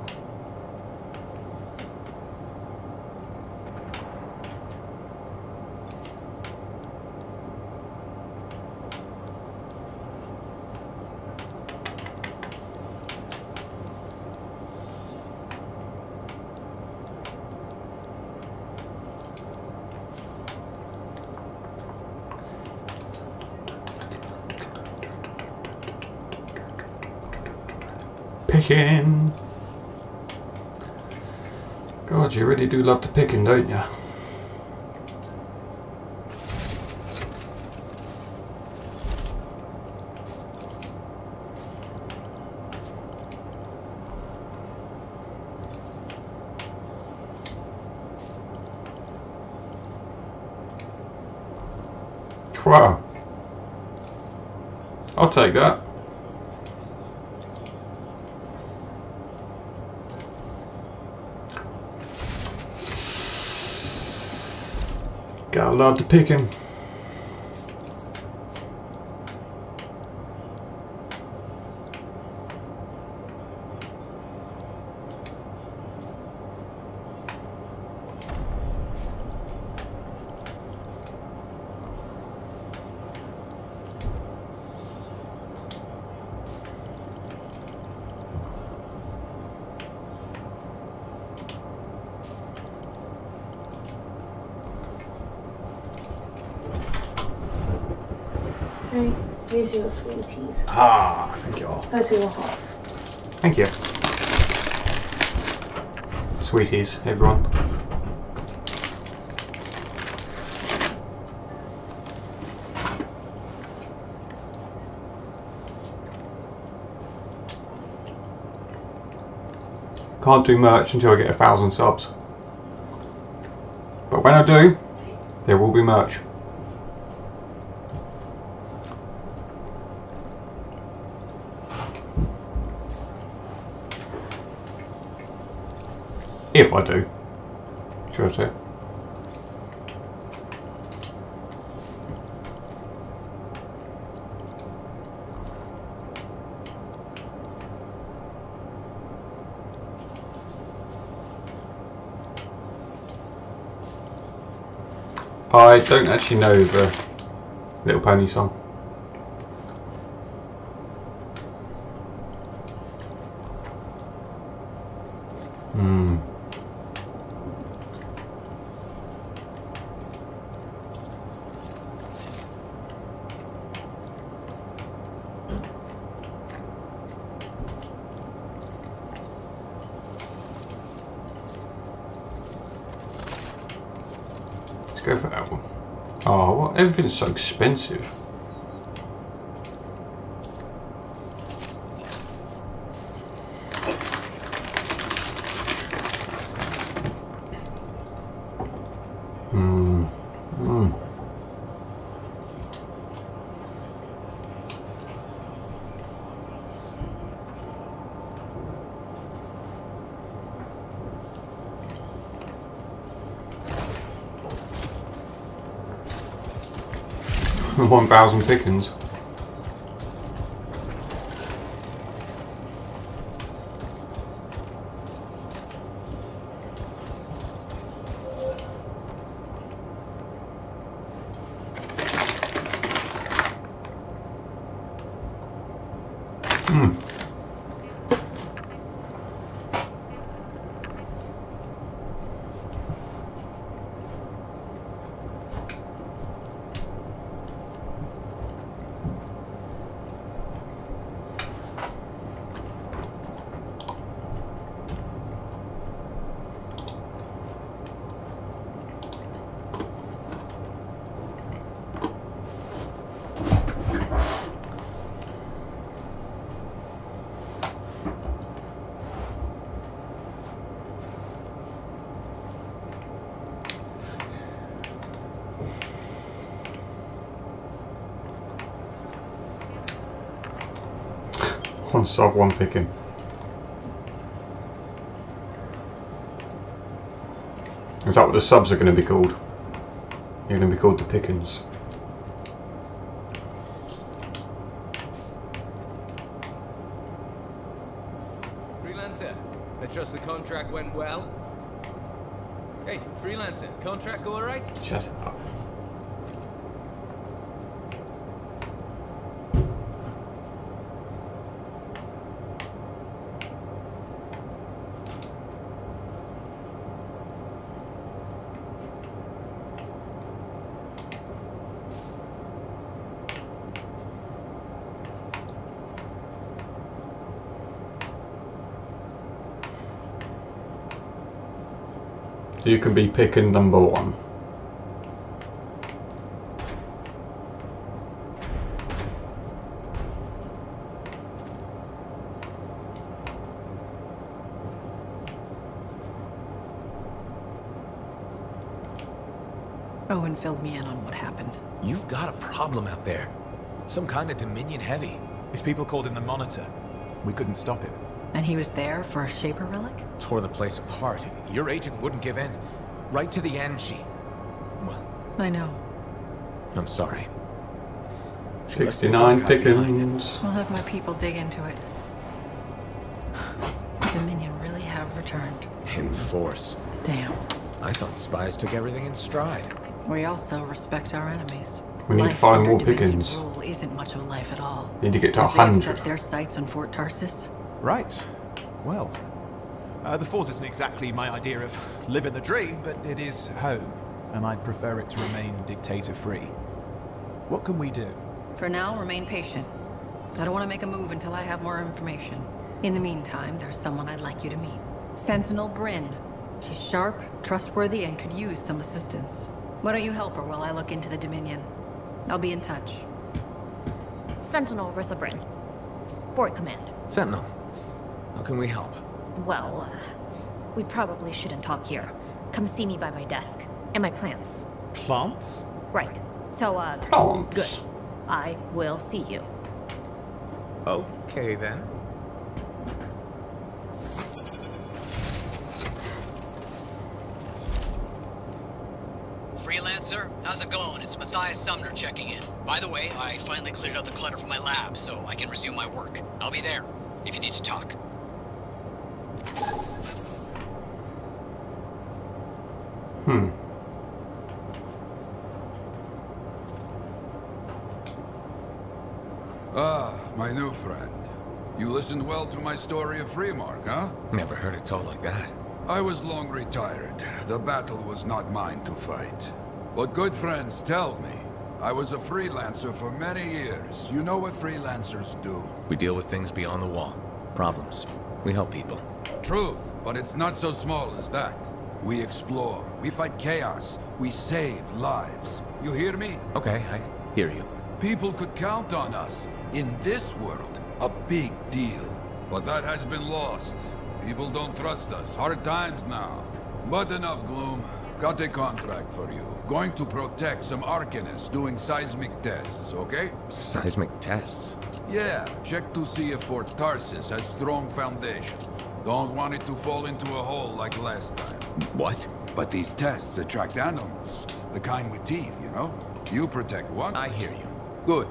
Picking. God, you really do love the picking, don't you? Wow. I'll take that. Gotta love to pick him. Hey, here's your sweeties. Ah, thank you all. That's your half. Thank you. Sweeties, everyone. Can't do merch until I get 1,000 subs. But when I do, there will be merch. If I do. Sure to. I don't actually know the Little Pony song. Go for that one. Oh, well, everything's so expensive. Mm. 1,000 pickings. on sub 1 picking. Is that what the subs are going to be called? You're going to be called the Pickens. Freelancer, I trust the contract went well. Hey, Freelancer, contract go alright? Shut up. You can be picking number 1. Owen filled me in on what happened. You've got a problem out there. Some kind of Dominion heavy. His people called him the Monitor. We couldn't stop him. And he was there for a Shaper relic? Tore the place apart. Your agent wouldn't give in. Right to the end, well... I know. I'm sorry. 69 Pickens. We'll have my people dig into it. The Dominion really have returned. In force. Damn. I thought spies took everything in stride. We also respect our enemies. We need to find more Pickens. Rule isn't much of a life at all. Need to get to If they've 100. set their sights on Fort Tarsis. Right. Well, the fort isn't exactly my idea of living the dream, but it is home, and I'd prefer it to remain dictator-free. What can we do? For now, remain patient. I don't want to make a move until I have more information. In the meantime, there's someone I'd like you to meet. Sentinel Bryn. She's sharp, trustworthy, and could use some assistance. Why don't you help her while I look into the Dominion? I'll be in touch. Sentinel Rissa Bryn. Fort Command. Sentinel, how can we help? Well, we probably shouldn't talk here. Come see me by my desk. And my plants. Plants? Right. So, Plants. Good. I will see you. Okay, then. Freelancer, how's it going? It's Matthias Sumner checking in. By the way, I finally cleared out the clutter from my lab, so I can resume my work. I'll be there, if you need to talk. Ah, my new friend. You listened well to my story of Freemark, huh? Never heard it told like that. I was long retired. The battle was not mine to fight. But good friends tell me, I was a freelancer for many years. You know what freelancers do. We deal with things beyond the wall. Problems. We help people. Truth, but it's not so small as that. We explore, we fight chaos, we save lives. You hear me? Okay, I hear you. People could count on us. In this world, a big deal. But that has been lost. People don't trust us. Hard times now. But enough gloom. Got a contract for you. Going to protect some Arcanists doing seismic tests, okay? Seismic tests? Yeah, check to see if Fort Tarsis has strong foundation. Don't want it to fall into a hole like last time. What? But these tests attract animals. The kind with teeth, you know? You protect one. I hear you. Good.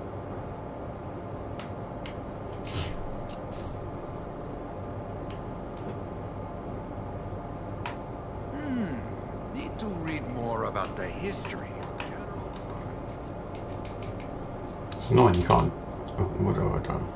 Need to read more about the history. It's annoying you can't. Oh, what have I done?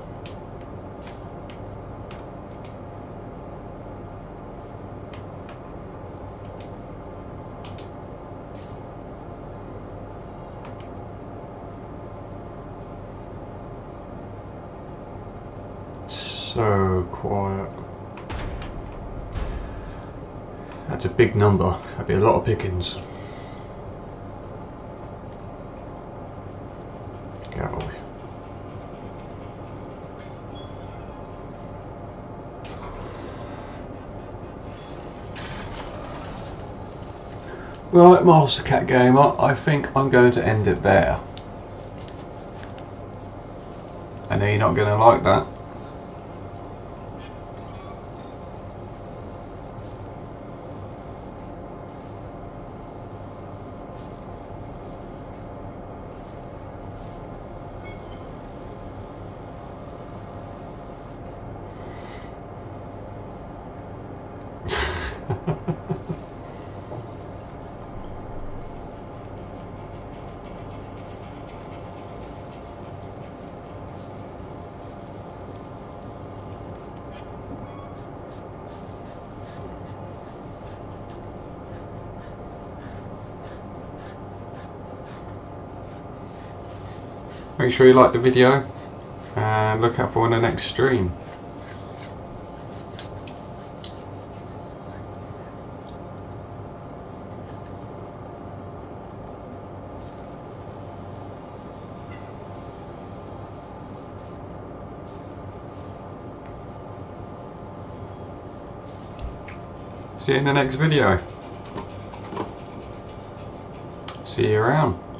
So quiet. That's a big number. That'd be a lot of pickings. Go. Right, Master Cat Gamer, I think I'm going to end it there. I know you're not going to like that. Make sure you like the video and look out for the next stream. See you in the next video. See you around.